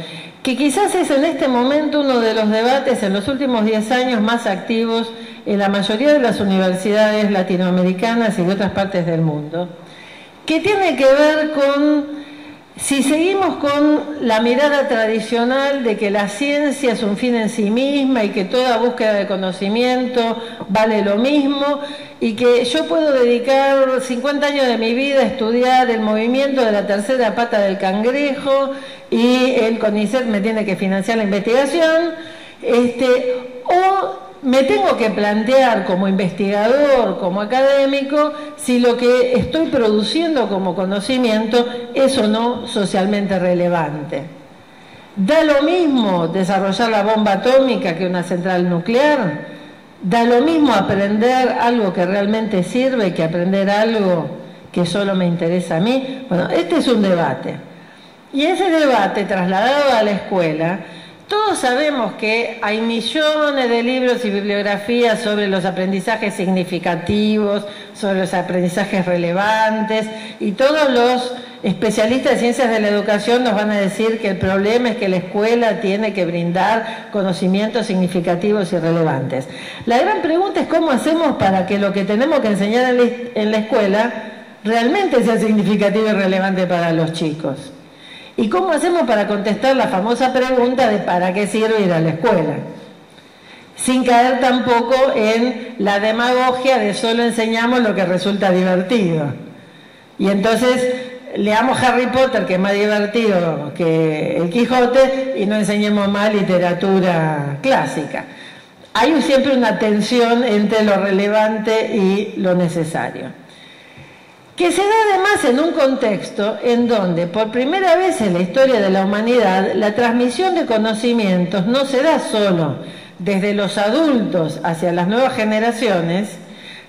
que quizás es en este momento uno de los debates en los últimos 10 años más activos en la mayoría de las universidades latinoamericanas y de otras partes del mundo, que tiene que ver con si seguimos con la mirada tradicional de que la ciencia es un fin en sí misma y que toda búsqueda de conocimiento vale lo mismo, y que yo puedo dedicar 50 años de mi vida a estudiar el movimiento de la tercera pata del cangrejo y el CONICET me tiene que financiar la investigación, o me tengo que plantear como investigador, como académico, si lo que estoy produciendo como conocimiento es o no socialmente relevante. ¿Da lo mismo desarrollar la bomba atómica que una central nuclear? ¿Da lo mismo aprender algo que realmente sirve que aprender algo que solo me interesa a mí? Bueno, este es un debate. Y ese debate trasladado a la escuela, todos sabemos que hay millones de libros y bibliografías sobre los aprendizajes significativos, sobre los aprendizajes relevantes, y todos los especialistas de ciencias de la educación nos van a decir que el problema es que la escuela tiene que brindar conocimientos significativos y relevantes. La gran pregunta es cómo hacemos para que lo que tenemos que enseñar en la escuela realmente sea significativo y relevante para los chicos. ¿Y cómo hacemos para contestar la famosa pregunta de ¿para qué sirve ir a la escuela? Sin caer tampoco en la demagogia de solo enseñamos lo que resulta divertido. Y entonces leamos Harry Potter, que es más divertido que el Quijote, y no enseñemos más literatura clásica. Hay siempre una tensión entre lo relevante y lo necesario, que se da además en un contexto en donde por primera vez en la historia de la humanidad la transmisión de conocimientos no se da solo desde los adultos hacia las nuevas generaciones,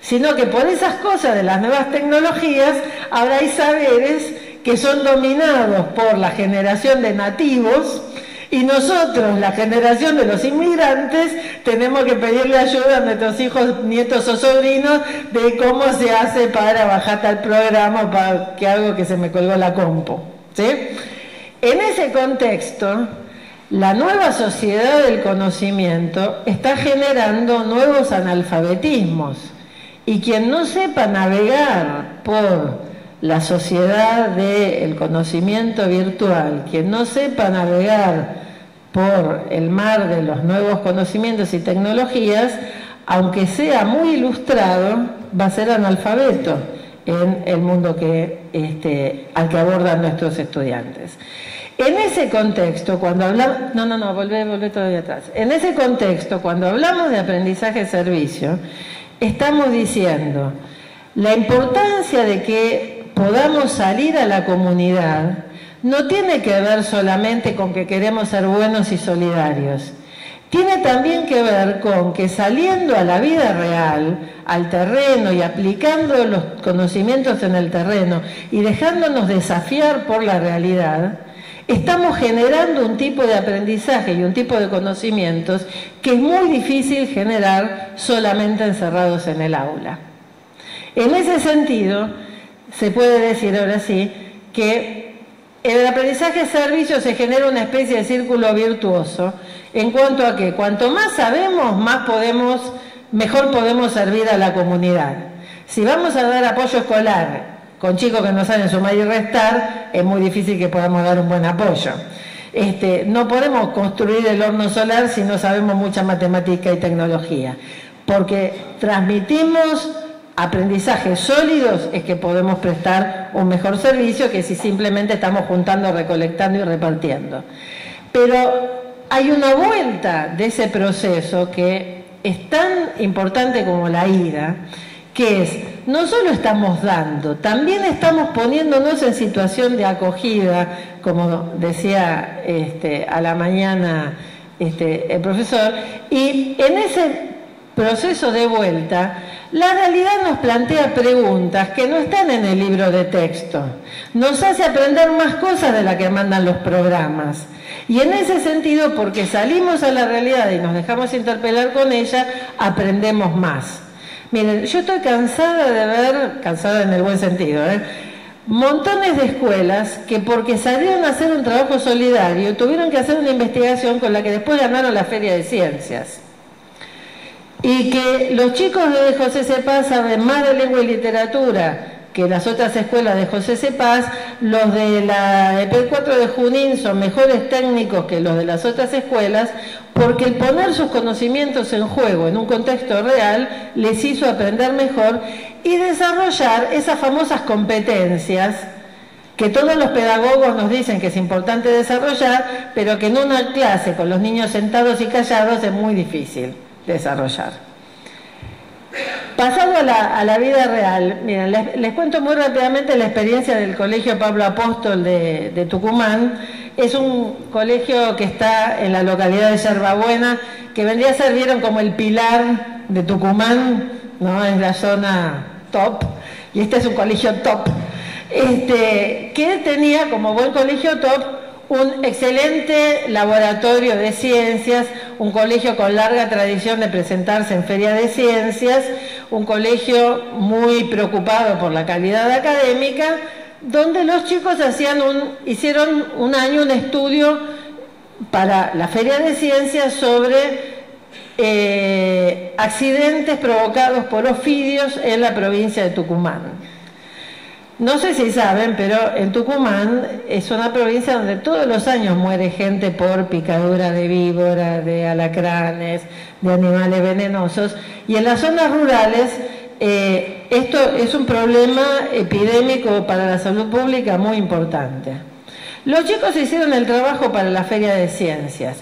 sino que por esas cosas de las nuevas tecnologías ahora hay saberes que son dominados por la generación de nativos, y nosotros, la generación de los inmigrantes, tenemos que pedirle ayuda a nuestros hijos, nietos o sobrinos de cómo se hace para bajar tal programa o para que algo que se me colgó la compu, ¿sí? En ese contexto, la nueva sociedad del conocimiento está generando nuevos analfabetismos, y quien no sepa navegar por la sociedad del conocimiento virtual, quien no sepa navegar por el mar de los nuevos conocimientos y tecnologías, aunque sea muy ilustrado, va a ser analfabeto en el mundo al que abordan nuestros estudiantes. En ese contexto, cuando hablamos... volvé todavía atrás. En ese contexto, cuando hablamos de aprendizaje-servicio, estamos diciendo la importancia de que podamos salir a la comunidad no tiene que ver solamente con que queremos ser buenos y solidarios. Tiene también que ver con que saliendo a la vida real, al terreno y aplicando los conocimientos en el terreno y dejándonos desafiar por la realidad, estamos generando un tipo de aprendizaje y un tipo de conocimientos que es muy difícil generar solamente encerrados en el aula. En ese sentido, se puede decir ahora sí que en el aprendizaje-servicio se genera una especie de círculo virtuoso en cuanto a que cuanto más sabemos, mejor podemos servir a la comunidad. Si vamos a dar apoyo escolar con chicos que no saben sumar y restar, es muy difícil que podamos dar un buen apoyo. No podemos construir el horno solar si no sabemos mucha matemática y tecnología, porque transmitimos aprendizajes sólidos es que podemos prestar un mejor servicio que si simplemente estamos juntando, recolectando y repartiendo. Pero hay una vuelta de ese proceso que es tan importante como la ida, que es, no solo estamos dando, también estamos poniéndonos en situación de acogida, como decía a la mañana el profesor, y en ese proceso de vuelta, la realidad nos plantea preguntas que no están en el libro de texto, nos hace aprender más cosas de las que mandan los programas. Y en ese sentido, porque salimos a la realidad y nos dejamos interpelar con ella, aprendemos más. Miren, yo estoy cansada de ver, cansada en el buen sentido, montones de escuelas que porque salieron a hacer un trabajo solidario tuvieron que hacer una investigación con la que después ganaron la Feria de Ciencias. Y que los chicos de José Cepaz saben más de lengua y literatura que las otras escuelas de José Cepaz, los de la EP 4 de Junín son mejores técnicos que los de las otras escuelas, porque el poner sus conocimientos en juego en un contexto real les hizo aprender mejor y desarrollar esas famosas competencias que todos los pedagogos nos dicen que es importante desarrollar, pero que en una clase con los niños sentados y callados es muy difícil desarrollar. Pasado a la vida real, miren, les cuento muy rápidamente la experiencia del Colegio Pablo Apóstol de Tucumán. Es un colegio que está en la localidad de Yerbabuena, que vendría a ser, vieron, como el pilar de Tucumán, ¿no? Es la zona top, y este es un colegio top, que tenía como buen colegio top un excelente laboratorio de ciencias, un colegio con larga tradición de presentarse en feria de ciencias, un colegio muy preocupado por la calidad académica, donde los chicos hicieron un año un estudio para la feria de ciencias sobre accidentes provocados por ofidios en la provincia de Tucumán. No sé si saben, pero en Tucumán es una provincia donde todos los años muere gente por picadura de víbora, de alacranes, de animales venenosos, y en las zonas rurales esto es un problema epidémico para la salud pública muy importante. Los chicos hicieron el trabajo para la feria de ciencias,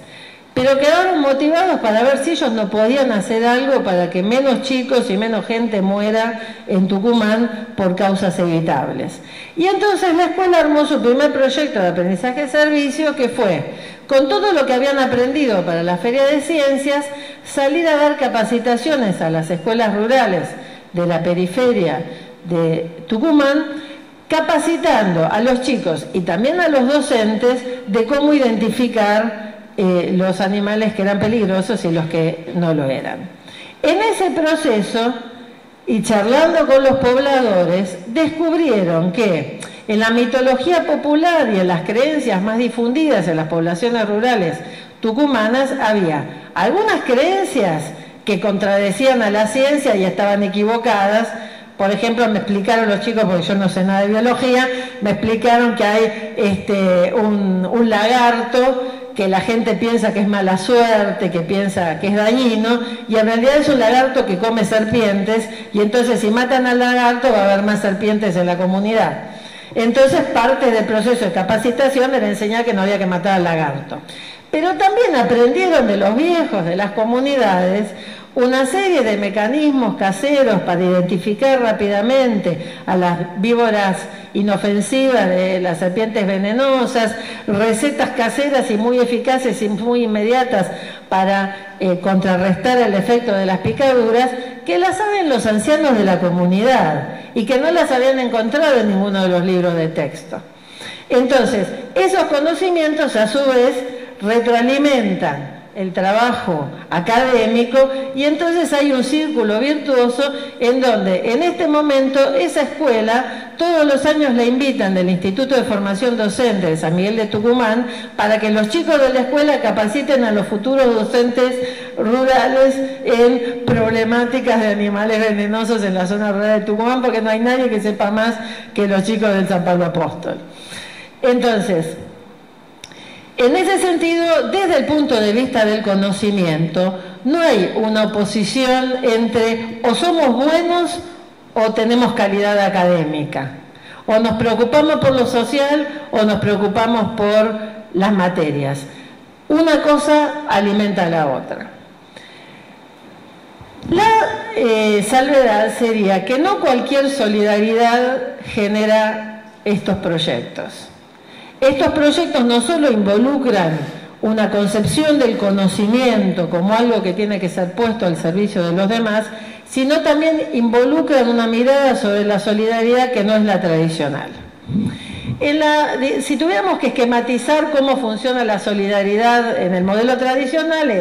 pero quedaron motivados para ver si ellos no podían hacer algo para que menos chicos y menos gente muera en Tucumán por causas evitables. Y entonces la escuela armó su primer proyecto de aprendizaje de servicio, que fue, con todo lo que habían aprendido para la Feria de Ciencias, salir a dar capacitaciones a las escuelas rurales de la periferia de Tucumán, capacitando a los chicos y también a los docentes de cómo identificar los animales que eran peligrosos y los que no lo eran. En ese proceso, y charlando con los pobladores, descubrieron que en la mitología popular y en las creencias más difundidas en las poblaciones rurales tucumanas había algunas creencias que contradecían a la ciencia y estaban equivocadas. Por ejemplo, me explicaron los chicos, porque yo no sé nada de biología, me explicaron que hay un lagarto que la gente piensa que es mala suerte, que piensa que es dañino, y en realidad es un lagarto que come serpientes, y entonces si matan al lagarto va a haber más serpientes en la comunidad. Entonces parte del proceso de capacitación era enseñar que no había que matar al lagarto. Pero también aprendieron de los viejos de las comunidades una serie de mecanismos caseros para identificar rápidamente a las víboras inofensivas de las serpientes venenosas, recetas caseras y muy eficaces y muy inmediatas para contrarrestar el efecto de las picaduras, que las saben los ancianos de la comunidad y que no las habían encontrado en ninguno de los libros de texto. Entonces, esos conocimientos a su vez retroalimentan el trabajo académico, y entonces hay un círculo virtuoso en donde en este momento esa escuela todos los años la invitan del Instituto de Formación Docente de San Miguel de Tucumán para que los chicos de la escuela capaciten a los futuros docentes rurales en problemáticas de animales venenosos en la zona rural de Tucumán, porque no hay nadie que sepa más que los chicos del San Pablo Apóstol. Entonces, en ese sentido, desde el punto de vista del conocimiento, no hay una oposición entre o somos buenos o tenemos calidad académica, o nos preocupamos por lo social o nos preocupamos por las materias. Una cosa alimenta a la otra. La salvedad sería que no cualquier solidaridad genera estos proyectos. Estos proyectos no solo involucran una concepción del conocimiento como algo que tiene que ser puesto al servicio de los demás, sino también involucran una mirada sobre la solidaridad que no es la tradicional. Si tuviéramos que esquematizar cómo funciona la solidaridad en el modelo tradicional,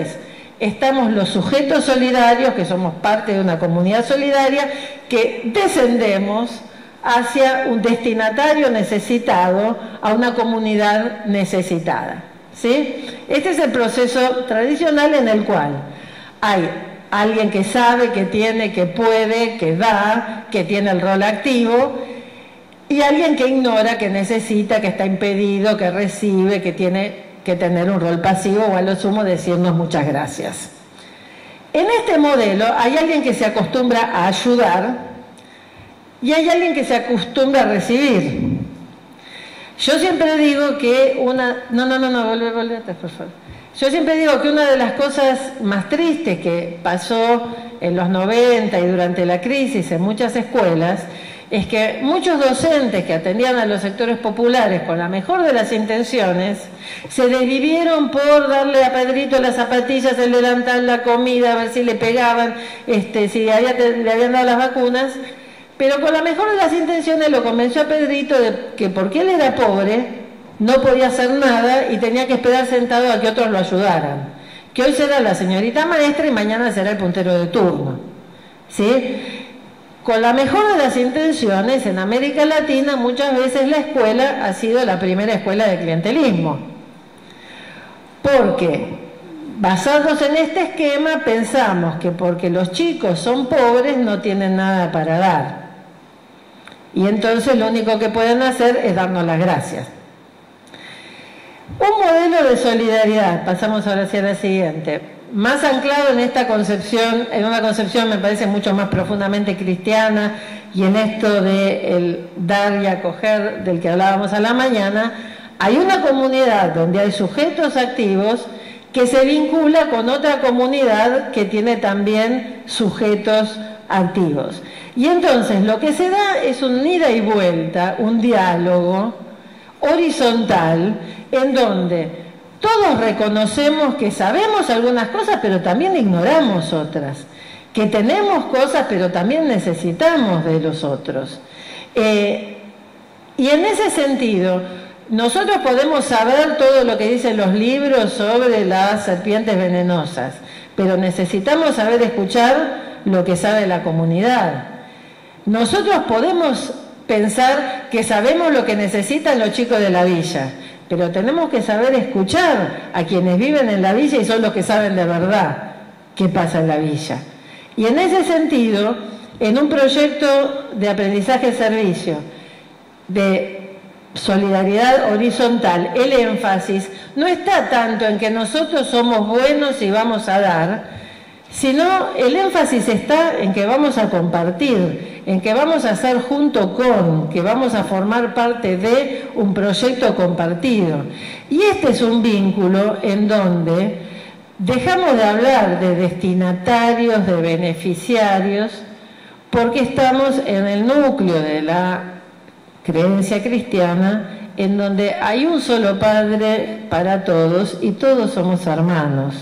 estamos los sujetos solidarios, que somos parte de una comunidad solidaria, que descendemos hacia un destinatario necesitado, a una comunidad necesitada, ¿sí? Este es el proceso tradicional en el cual hay alguien que sabe, que tiene, que puede, que da, que tiene el rol activo, y alguien que ignora, que necesita, que está impedido, que recibe, que tiene que tener un rol pasivo o a lo sumo decirnos muchas gracias. En este modelo hay alguien que se acostumbra a ayudar y hay alguien que se acostumbra a recibir. Yo siempre digo que volvete, por favor. Yo siempre digo que una de las cosas más tristes que pasó en los 90 y durante la crisis en muchas escuelas es que muchos docentes que atendían a los sectores populares con la mejor de las intenciones se desvivieron por darle a Pedrito las zapatillas, el delantal, la comida, a ver si le pegaban, si le habían dado las vacunas, pero con la mejor de las intenciones lo convenció a Pedrito de que porque él era pobre no podía hacer nada y tenía que esperar sentado a que otros lo ayudaran. Que hoy será la señorita maestra y mañana será el puntero de turno. ¿Sí? Con la mejor de las intenciones, en América Latina muchas veces la escuela ha sido la primera escuela de clientelismo. Porque, basados en este esquema, pensamos que porque los chicos son pobres no tienen nada para dar. Y entonces lo único que pueden hacer es darnos las gracias. Un modelo de solidaridad, pasamos ahora hacia la siguiente, más anclado en esta concepción, en una concepción me parece mucho más profundamente cristiana y en esto de el dar y acoger del que hablábamos a la mañana, hay una comunidad donde hay sujetos activos que se vincula con otra comunidad que tiene también sujetos activos. Y entonces lo que se da es un ida y vuelta, un diálogo horizontal, en donde todos reconocemos que sabemos algunas cosas, pero también ignoramos otras, que tenemos cosas, pero también necesitamos de los otros. Y en ese sentido, nosotros podemos saber todo lo que dicen los libros sobre las serpientes venenosas, pero necesitamos saber escuchar lo que sabe la comunidad. Nosotros podemos pensar que sabemos lo que necesitan los chicos de la villa, pero tenemos que saber escuchar a quienes viven en la villa y son los que saben de verdad qué pasa en la villa. Y en ese sentido, en un proyecto de aprendizaje-servicio, de solidaridad horizontal, el énfasis no está tanto en que nosotros somos buenos y vamos a dar, sino el énfasis está en que vamos a compartir, en que vamos a hacer junto con, que vamos a formar parte de un proyecto compartido. Y este es un vínculo en donde dejamos de hablar de destinatarios, de beneficiarios, porque estamos en el núcleo de la creencia cristiana, en donde hay un solo Padre para todos y todos somos hermanos.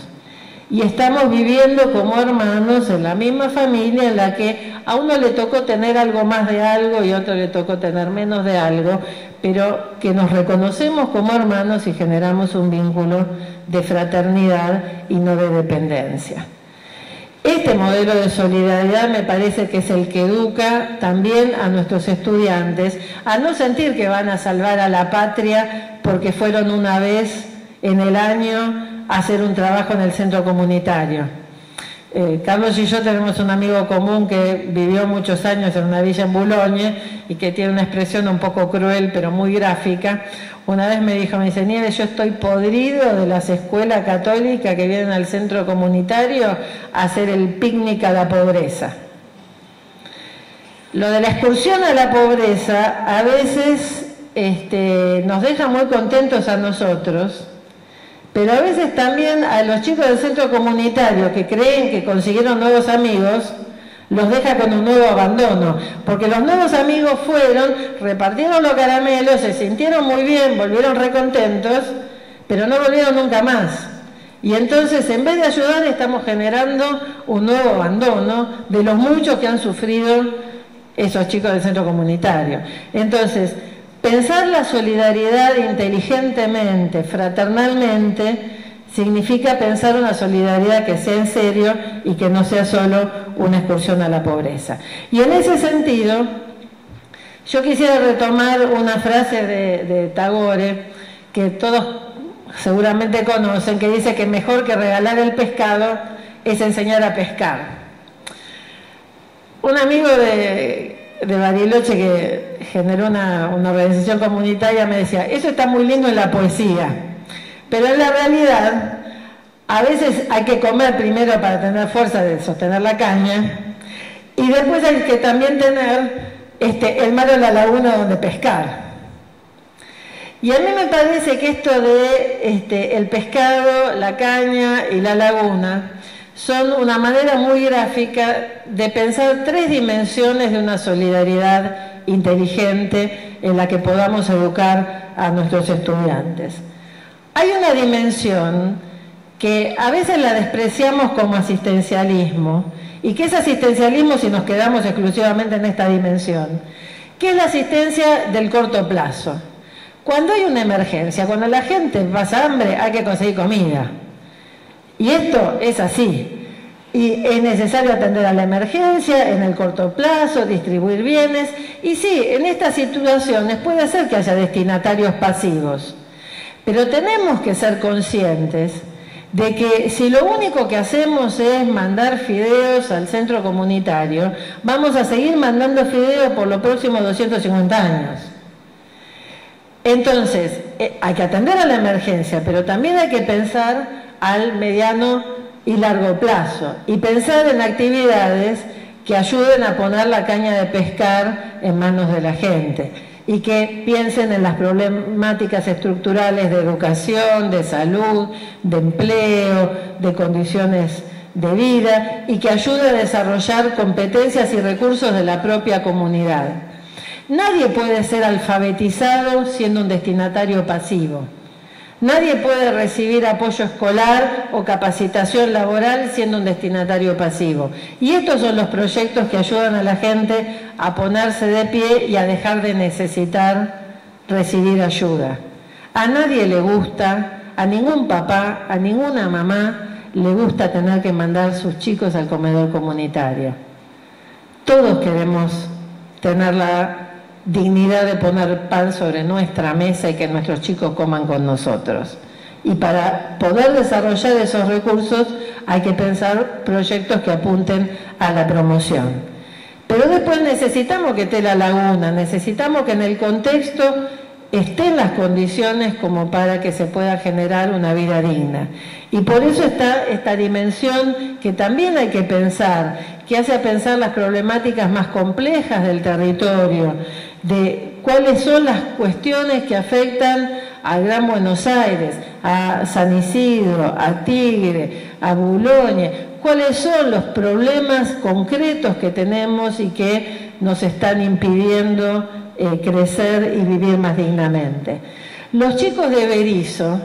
Y estamos viviendo como hermanos en la misma familia en la que a uno le tocó tener algo más de algo y a otro le tocó tener menos de algo, pero que nos reconocemos como hermanos y generamos un vínculo de fraternidad y no de dependencia. Este modelo de solidaridad me parece que es el que educa también a nuestros estudiantes a no sentir que van a salvar a la patria porque fueron una vez en el año a hacer un trabajo en el centro comunitario. Carlos y yo tenemos un amigo común que vivió muchos años en una villa en Boulogne y que tiene una expresión un poco cruel pero muy gráfica. Una vez me dice, Nieves, yo estoy podrido de las escuelas católicas que vienen al centro comunitario a hacer el picnic a la pobreza. Lo de la excursión a la pobreza a veces nos deja muy contentos a nosotros, pero a veces también a los chicos del centro comunitario que creen que consiguieron nuevos amigos, los deja con un nuevo abandono, porque los nuevos amigos fueron, repartieron los caramelos, se sintieron muy bien, volvieron recontentos, pero no volvieron nunca más. Y entonces, en vez de ayudar, estamos generando un nuevo abandono de los muchos que han sufrido esos chicos del centro comunitario. Entonces, pensar la solidaridad inteligentemente, fraternalmente, significa pensar una solidaridad que sea en serio y que no sea solo una excursión a la pobreza. Y en ese sentido, yo quisiera retomar una frase de Tagore, que todos seguramente conocen, que dice que mejor que regalar el pescado es enseñar a pescar. Un amigo de Bariloche que generó una organización comunitaria me decía, eso está muy lindo en la poesía, pero en la realidad a veces hay que comer primero para tener fuerza de sostener la caña y después hay que también tener el mar o la laguna donde pescar. Y a mí me parece que esto de el pescado, la caña y la laguna son una manera muy gráfica de pensar 3 dimensiones de una solidaridad inteligente en la que podamos educar a nuestros estudiantes. Hay una dimensión que a veces la despreciamos como asistencialismo, y que es asistencialismo si nos quedamos exclusivamente en esta dimensión, que es la asistencia del corto plazo. Cuando hay una emergencia, cuando la gente pasa hambre, hay que conseguir comida. Y esto es así. Y es necesario atender a la emergencia en el corto plazo, distribuir bienes. Y sí, en estas situaciones puede ser que haya destinatarios pasivos. Pero tenemos que ser conscientes de que si lo único que hacemos es mandar fideos al centro comunitario, vamos a seguir mandando fideos por los próximos 250 años. Entonces, hay que atender a la emergencia, pero también hay que pensar al mediano y largo plazo, y pensar en actividades que ayuden a poner la caña de pescar en manos de la gente, y que piensen en las problemáticas estructurales de educación, de salud, de empleo, de condiciones de vida, y que ayude a desarrollar competencias y recursos de la propia comunidad. Nadie puede ser alfabetizado siendo un destinatario pasivo. Nadie puede recibir apoyo escolar o capacitación laboral siendo un destinatario pasivo. Y estos son los proyectos que ayudan a la gente a ponerse de pie y a dejar de necesitar recibir ayuda. A nadie le gusta, a ningún papá, a ninguna mamá le gusta tener que mandar sus chicos al comedor comunitario. Todos queremos tener la dignidad de poner pan sobre nuestra mesa y que nuestros chicos coman con nosotros. Y para poder desarrollar esos recursos hay que pensar proyectos que apunten a la promoción. Pero después necesitamos que esté la laguna, necesitamos que en el contexto estén las condiciones como para que se pueda generar una vida digna. Y por eso está esta dimensión que también hay que pensar, que hace a pensar las problemáticas más complejas del territorio, de cuáles son las cuestiones que afectan al Gran Buenos Aires, a San Isidro, a Tigre, a Boulogne, cuáles son los problemas concretos que tenemos y que nos están impidiendo crecer y vivir más dignamente. Los chicos de Berisso,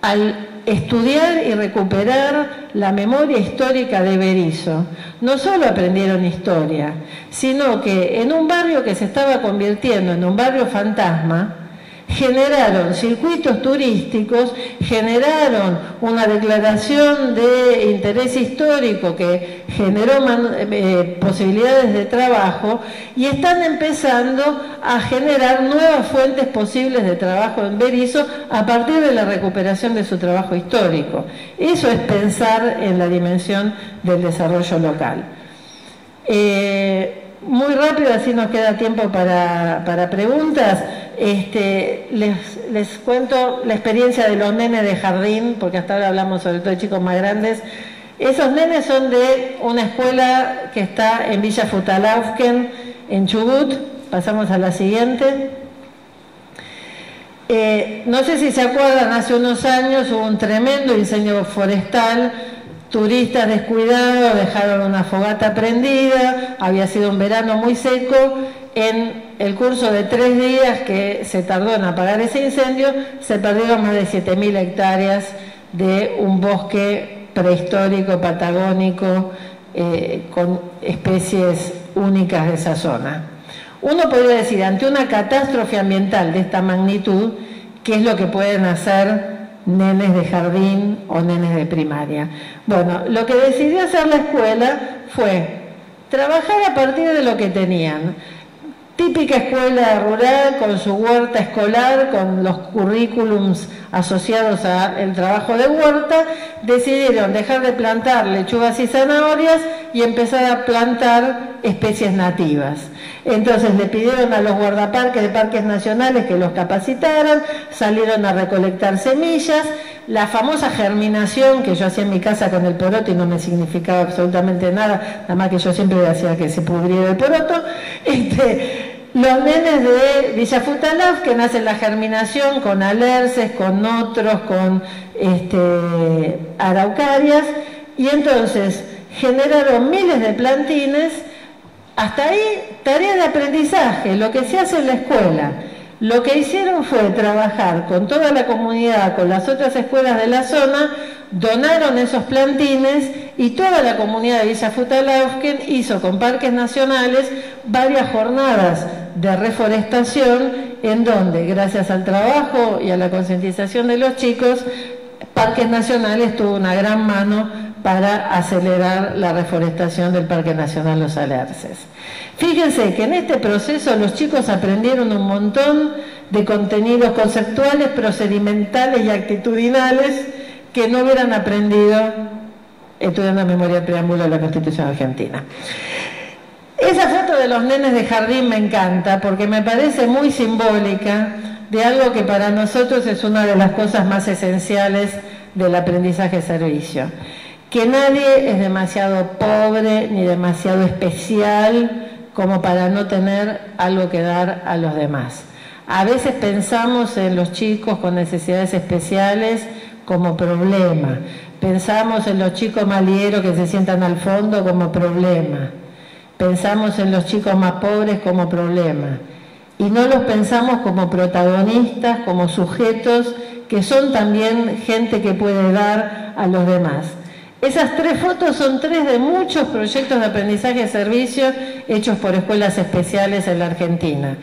al estudiar y recuperar la memoria histórica de Berisso, no solo aprendieron historia, sino que en un barrio que se estaba convirtiendo en un barrio fantasma, generaron circuitos turísticos, generaron una declaración de interés histórico que generó posibilidades de trabajo, y están empezando a generar nuevas fuentes posibles de trabajo en Berisso a partir de la recuperación de su trabajo histórico. Eso es pensar en la dimensión del desarrollo local. Muy rápido, así nos queda tiempo para preguntas. Les cuento la experiencia de los nenes de jardín, porque hasta ahora hablamos sobre todo de chicos más grandes. Esos nenes son de una escuela que está en Villa Futalaufken, en Chubut. Pasamos a la siguiente. No sé si se acuerdan, hace unos años hubo un tremendo incendio forestal. Turistas descuidados dejaron una fogata prendida, había sido un verano muy seco. En el curso de 3 días que se tardó en apagar ese incendio, se perdieron más de 7.000 hectáreas de un bosque prehistórico, patagónico, con especies únicas de esa zona. Uno podría decir, ante una catástrofe ambiental de esta magnitud, ¿qué es lo que pueden hacer nenes de jardín o nenes de primaria? Bueno, lo que decidió hacer la escuela fue trabajar a partir de lo que tenían. Típica escuela rural con su huerta escolar, con los currículums asociados al trabajo de huerta. Decidieron dejar de plantar lechugas y zanahorias y empezar a plantar especies nativas. Entonces le pidieron a los guardaparques de parques nacionales que los capacitaran, salieron a recolectar semillas. La famosa germinación que yo hacía en mi casa con el poroto y no me significaba absolutamente nada, nada más que yo siempre hacía que se pudriera el poroto. Los nenes de Villa Futalaf, que nacen la germinación con alerces, con otros, con araucarias, y entonces generaron miles de plantines. Hasta ahí, tarea de aprendizaje, lo que se hace en la escuela. Lo que hicieron fue trabajar con toda la comunidad, con las otras escuelas de la zona, donaron esos plantines y toda la comunidad de Villa Futalaufken hizo con parques nacionales varias jornadas de reforestación en donde, gracias al trabajo y a la concientización de los chicos, Parques Nacionales tuvo una gran mano para acelerar la reforestación del Parque Nacional Los Alerces. Fíjense que en este proceso los chicos aprendieron un montón de contenidos conceptuales, procedimentales y actitudinales que no hubieran aprendido estudiando memoria del preámbulo de la Constitución Argentina. Esa foto de los nenes de jardín me encanta porque me parece muy simbólica de algo que para nosotros es una de las cosas más esenciales del aprendizaje-servicio. Que nadie es demasiado pobre ni demasiado especial como para no tener algo que dar a los demás. A veces pensamos en los chicos con necesidades especiales como problema. Pensamos en los chicos malieros que se sientan al fondo como problema. Pensamos en los chicos más pobres como problema. Y no los pensamos como protagonistas, como sujetos que son también gente que puede dar a los demás. Esas tres fotos son tres de muchos proyectos de aprendizaje y servicio hechos por escuelas especiales en la Argentina.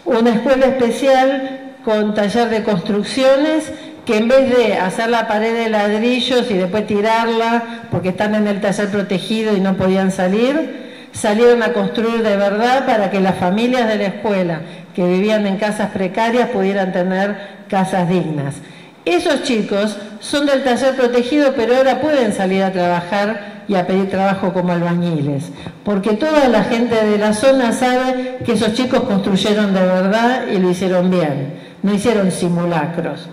Una escuela especial con taller de construcciones que en vez de hacer la pared de ladrillos y después tirarla porque están en el taller protegido y no podían salir, salieron a construir de verdad para que las familias de la escuela que vivían en casas precarias pudieran tener casas dignas. Esos chicos son del taller protegido, pero ahora pueden salir a trabajar y a pedir trabajo como albañiles, porque toda la gente de la zona sabe que esos chicos construyeron de verdad y lo hicieron bien, no hicieron simulacros.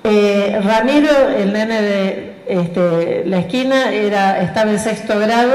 Ramiro, el nene de la esquina, estaba en 6º grado,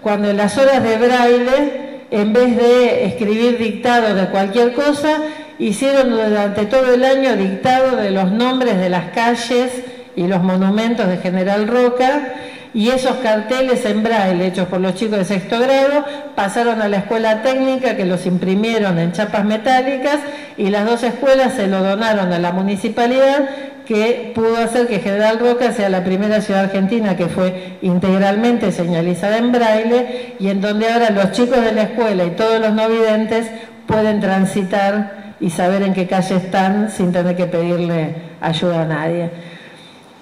cuando en las horas de braille, en vez de escribir dictado de cualquier cosa, hicieron durante todo el año dictado de los nombres de las calles y los monumentos de General Roca, y esos carteles en braille hechos por los chicos de 6º grado pasaron a la escuela técnica, que los imprimieron en chapas metálicas, y las dos escuelas se lo donaron a la municipalidad, que pudo hacer que General Roca sea la primera ciudad argentina que fue integralmente señalizada en braille, y en donde ahora los chicos de la escuela y todos los no videntes pueden transitar y saber en qué calle están sin tener que pedirle ayuda a nadie.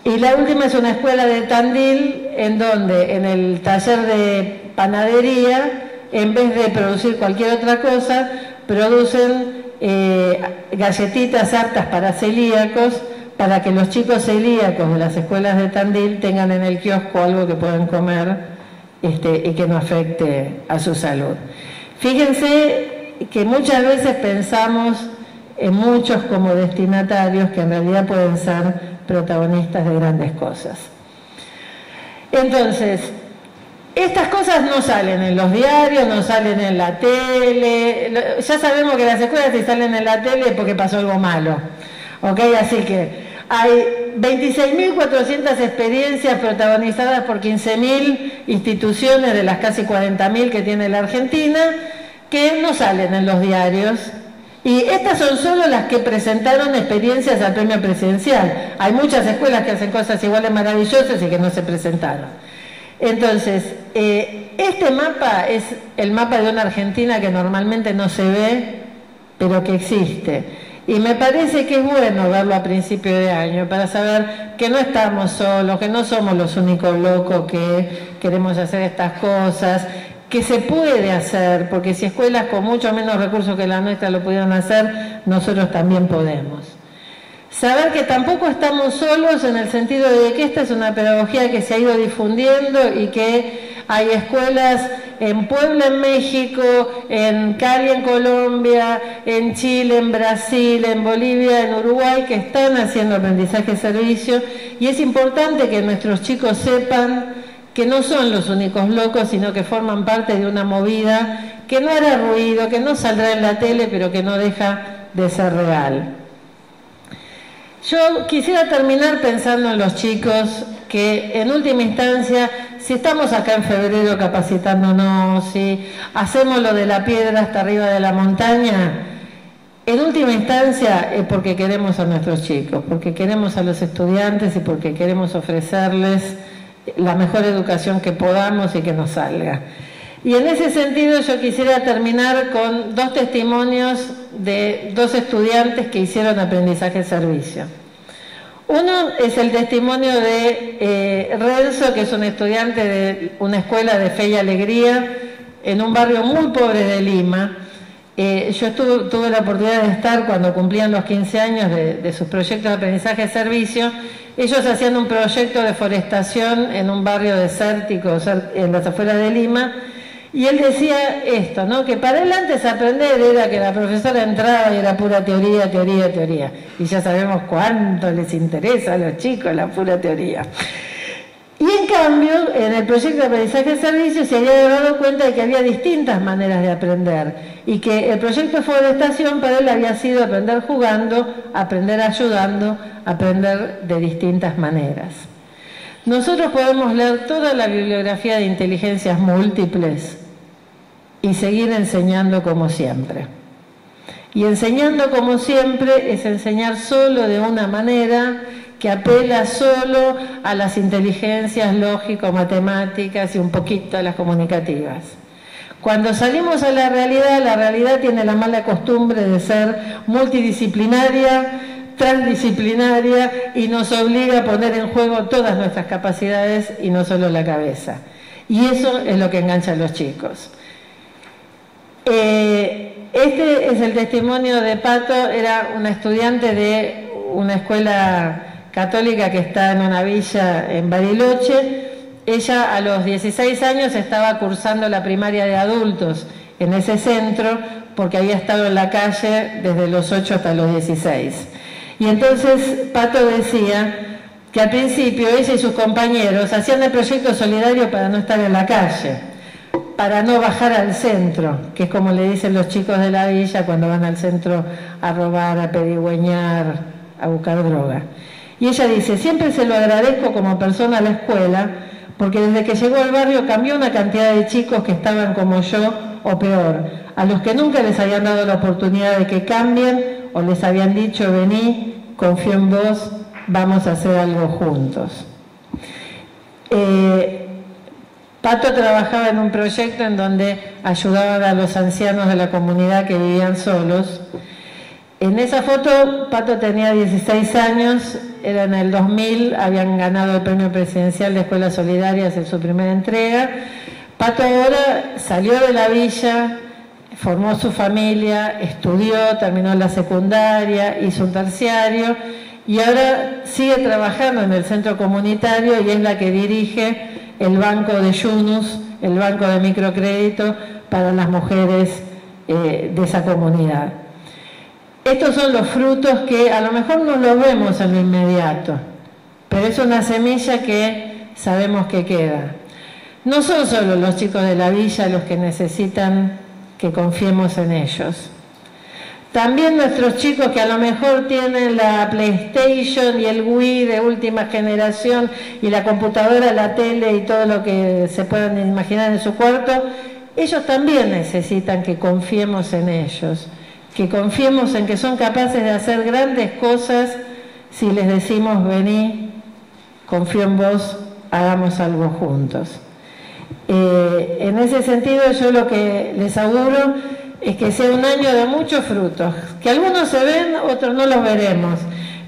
Y la última es una escuela de Tandil, en donde en el taller de panadería, en vez de producir cualquier otra cosa, producen galletitas aptas para celíacos, para que los chicos celíacos de las escuelas de Tandil tengan en el kiosco algo que puedan comer y que no afecte a su salud. Fíjense que muchas veces pensamos en muchos como destinatarios que en realidad pueden ser protagonistas de grandes cosas. Entonces, estas cosas no salen en los diarios, no salen en la tele. Ya sabemos que las escuelas si salen en la tele es porque pasó algo malo. ¿Ok? Así que hay 26.400 experiencias protagonizadas por 15.000 instituciones de las casi 40.000 que tiene la Argentina, que no salen en los diarios. Y estas son solo las que presentaron experiencias al premio presidencial. Hay muchas escuelas que hacen cosas iguales maravillosas y que no se presentaron. Entonces, este mapa es el mapa de una Argentina que normalmente no se ve, pero que existe. Y me parece que es bueno verlo a principio de año para saber que no estamos solos, que no somos los únicos locos que queremos hacer estas cosas, que se puede hacer, porque si escuelas con mucho menos recursos que la nuestra lo pudieron hacer, nosotros también podemos. Saber que tampoco estamos solos en el sentido de que esta es una pedagogía que se ha ido difundiendo y que hay escuelas en Puebla, en México, en Cali, en Colombia, en Chile, en Brasil, en Bolivia, en Uruguay, que están haciendo aprendizaje-servicio, y es importante que nuestros chicos sepan que no son los únicos locos, sino que forman parte de una movida que no hará ruido, que no saldrá en la tele, pero que no deja de ser real. Yo quisiera terminar pensando en los chicos que en última instancia, si estamos acá en febrero capacitándonos, si hacemos lo de la piedra hasta arriba de la montaña, en última instancia es porque queremos a nuestros chicos, porque queremos a los estudiantes y porque queremos ofrecerles la mejor educación que podamos y que nos salga. Y en ese sentido yo quisiera terminar con dos testimonios de dos estudiantes que hicieron aprendizaje-servicio. Uno es el testimonio de Renzo, que es un estudiante de una escuela de fe y alegría en un barrio muy pobre de Lima. Yo tuve la oportunidad de estar cuando cumplían los 15 años de sus proyectos de aprendizaje-servicio. Ellos hacían un proyecto de forestación en un barrio desértico en las afueras de Lima. Y él decía esto, ¿no? Que para él antes aprender era que la profesora entraba y era pura teoría, teoría, teoría. Y ya sabemos cuánto les interesa a los chicos la pura teoría. Y en cambio, en el proyecto de aprendizaje de servicio se había dado cuenta de que había distintas maneras de aprender y que el proyecto de forestación para él había sido aprender jugando, aprender ayudando, aprender de distintas maneras. Nosotros podemos leer toda la bibliografía de inteligencias múltiples y seguir enseñando como siempre. Y enseñando como siempre es enseñar solo de una manera que apela solo a las inteligencias lógico-matemáticas y un poquito a las comunicativas. Cuando salimos a la realidad tiene la mala costumbre de ser multidisciplinaria, transdisciplinaria y nos obliga a poner en juego todas nuestras capacidades y no solo la cabeza. Y eso es lo que engancha a los chicos. Este es el testimonio de Pato, era una estudiante de una escuela católica que está en una villa en Bariloche. Ella a los 16 años estaba cursando la primaria de adultos en ese centro porque había estado en la calle desde los 8 hasta los 16. Y entonces Pato decía que al principio ella y sus compañeros hacían el proyecto solidario para no estar en la calle, para no bajar al centro, que es como le dicen los chicos de la villa cuando van al centro a robar, a pedigüeñar, a buscar droga. Y ella dice, siempre se lo agradezco como persona a la escuela, porque desde que llegó al barrio cambió una cantidad de chicos que estaban como yo o peor, a los que nunca les habían dado la oportunidad de que cambien o les habían dicho, vení, confío en vos, vamos a hacer algo juntos. Pato trabajaba en un proyecto en donde ayudaban a los ancianos de la comunidad que vivían solos. En esa foto Pato tenía 16 años, era en el 2000, habían ganado el premio presidencial de Escuelas Solidarias en su primera entrega. Pato ahora salió de la villa, formó su familia, estudió, terminó la secundaria, hizo un terciario y ahora sigue trabajando en el centro comunitario y es la que dirige el banco de Yunus, el banco de microcrédito para las mujeres de esa comunidad. Estos son los frutos que a lo mejor no los vemos en lo inmediato, pero es una semilla que sabemos que queda. No son solo los chicos de la villa los que necesitan que confiemos en ellos. También nuestros chicos que a lo mejor tienen la PlayStation y el Wii de última generación y la computadora, la tele y todo lo que se puedan imaginar en su cuarto, ellos también necesitan que confiemos en ellos, que confiemos en que son capaces de hacer grandes cosas si les decimos vení, confío en vos, hagamos algo juntos. En ese sentido yo lo que les auguro es que sea un año de muchos frutos, que algunos se ven, otros no los veremos,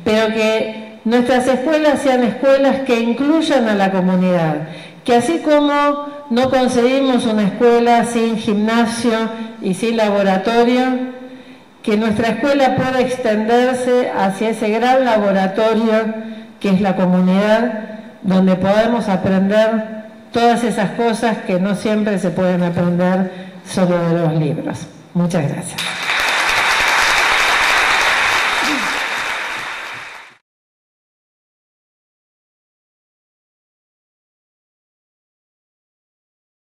pero que nuestras escuelas sean escuelas que incluyan a la comunidad, que así como no concebimos una escuela sin gimnasio y sin laboratorio, que nuestra escuela pueda extenderse hacia ese gran laboratorio que es la comunidad, donde podemos aprender todas esas cosas que no siempre se pueden aprender solo de los libros. Muchas gracias.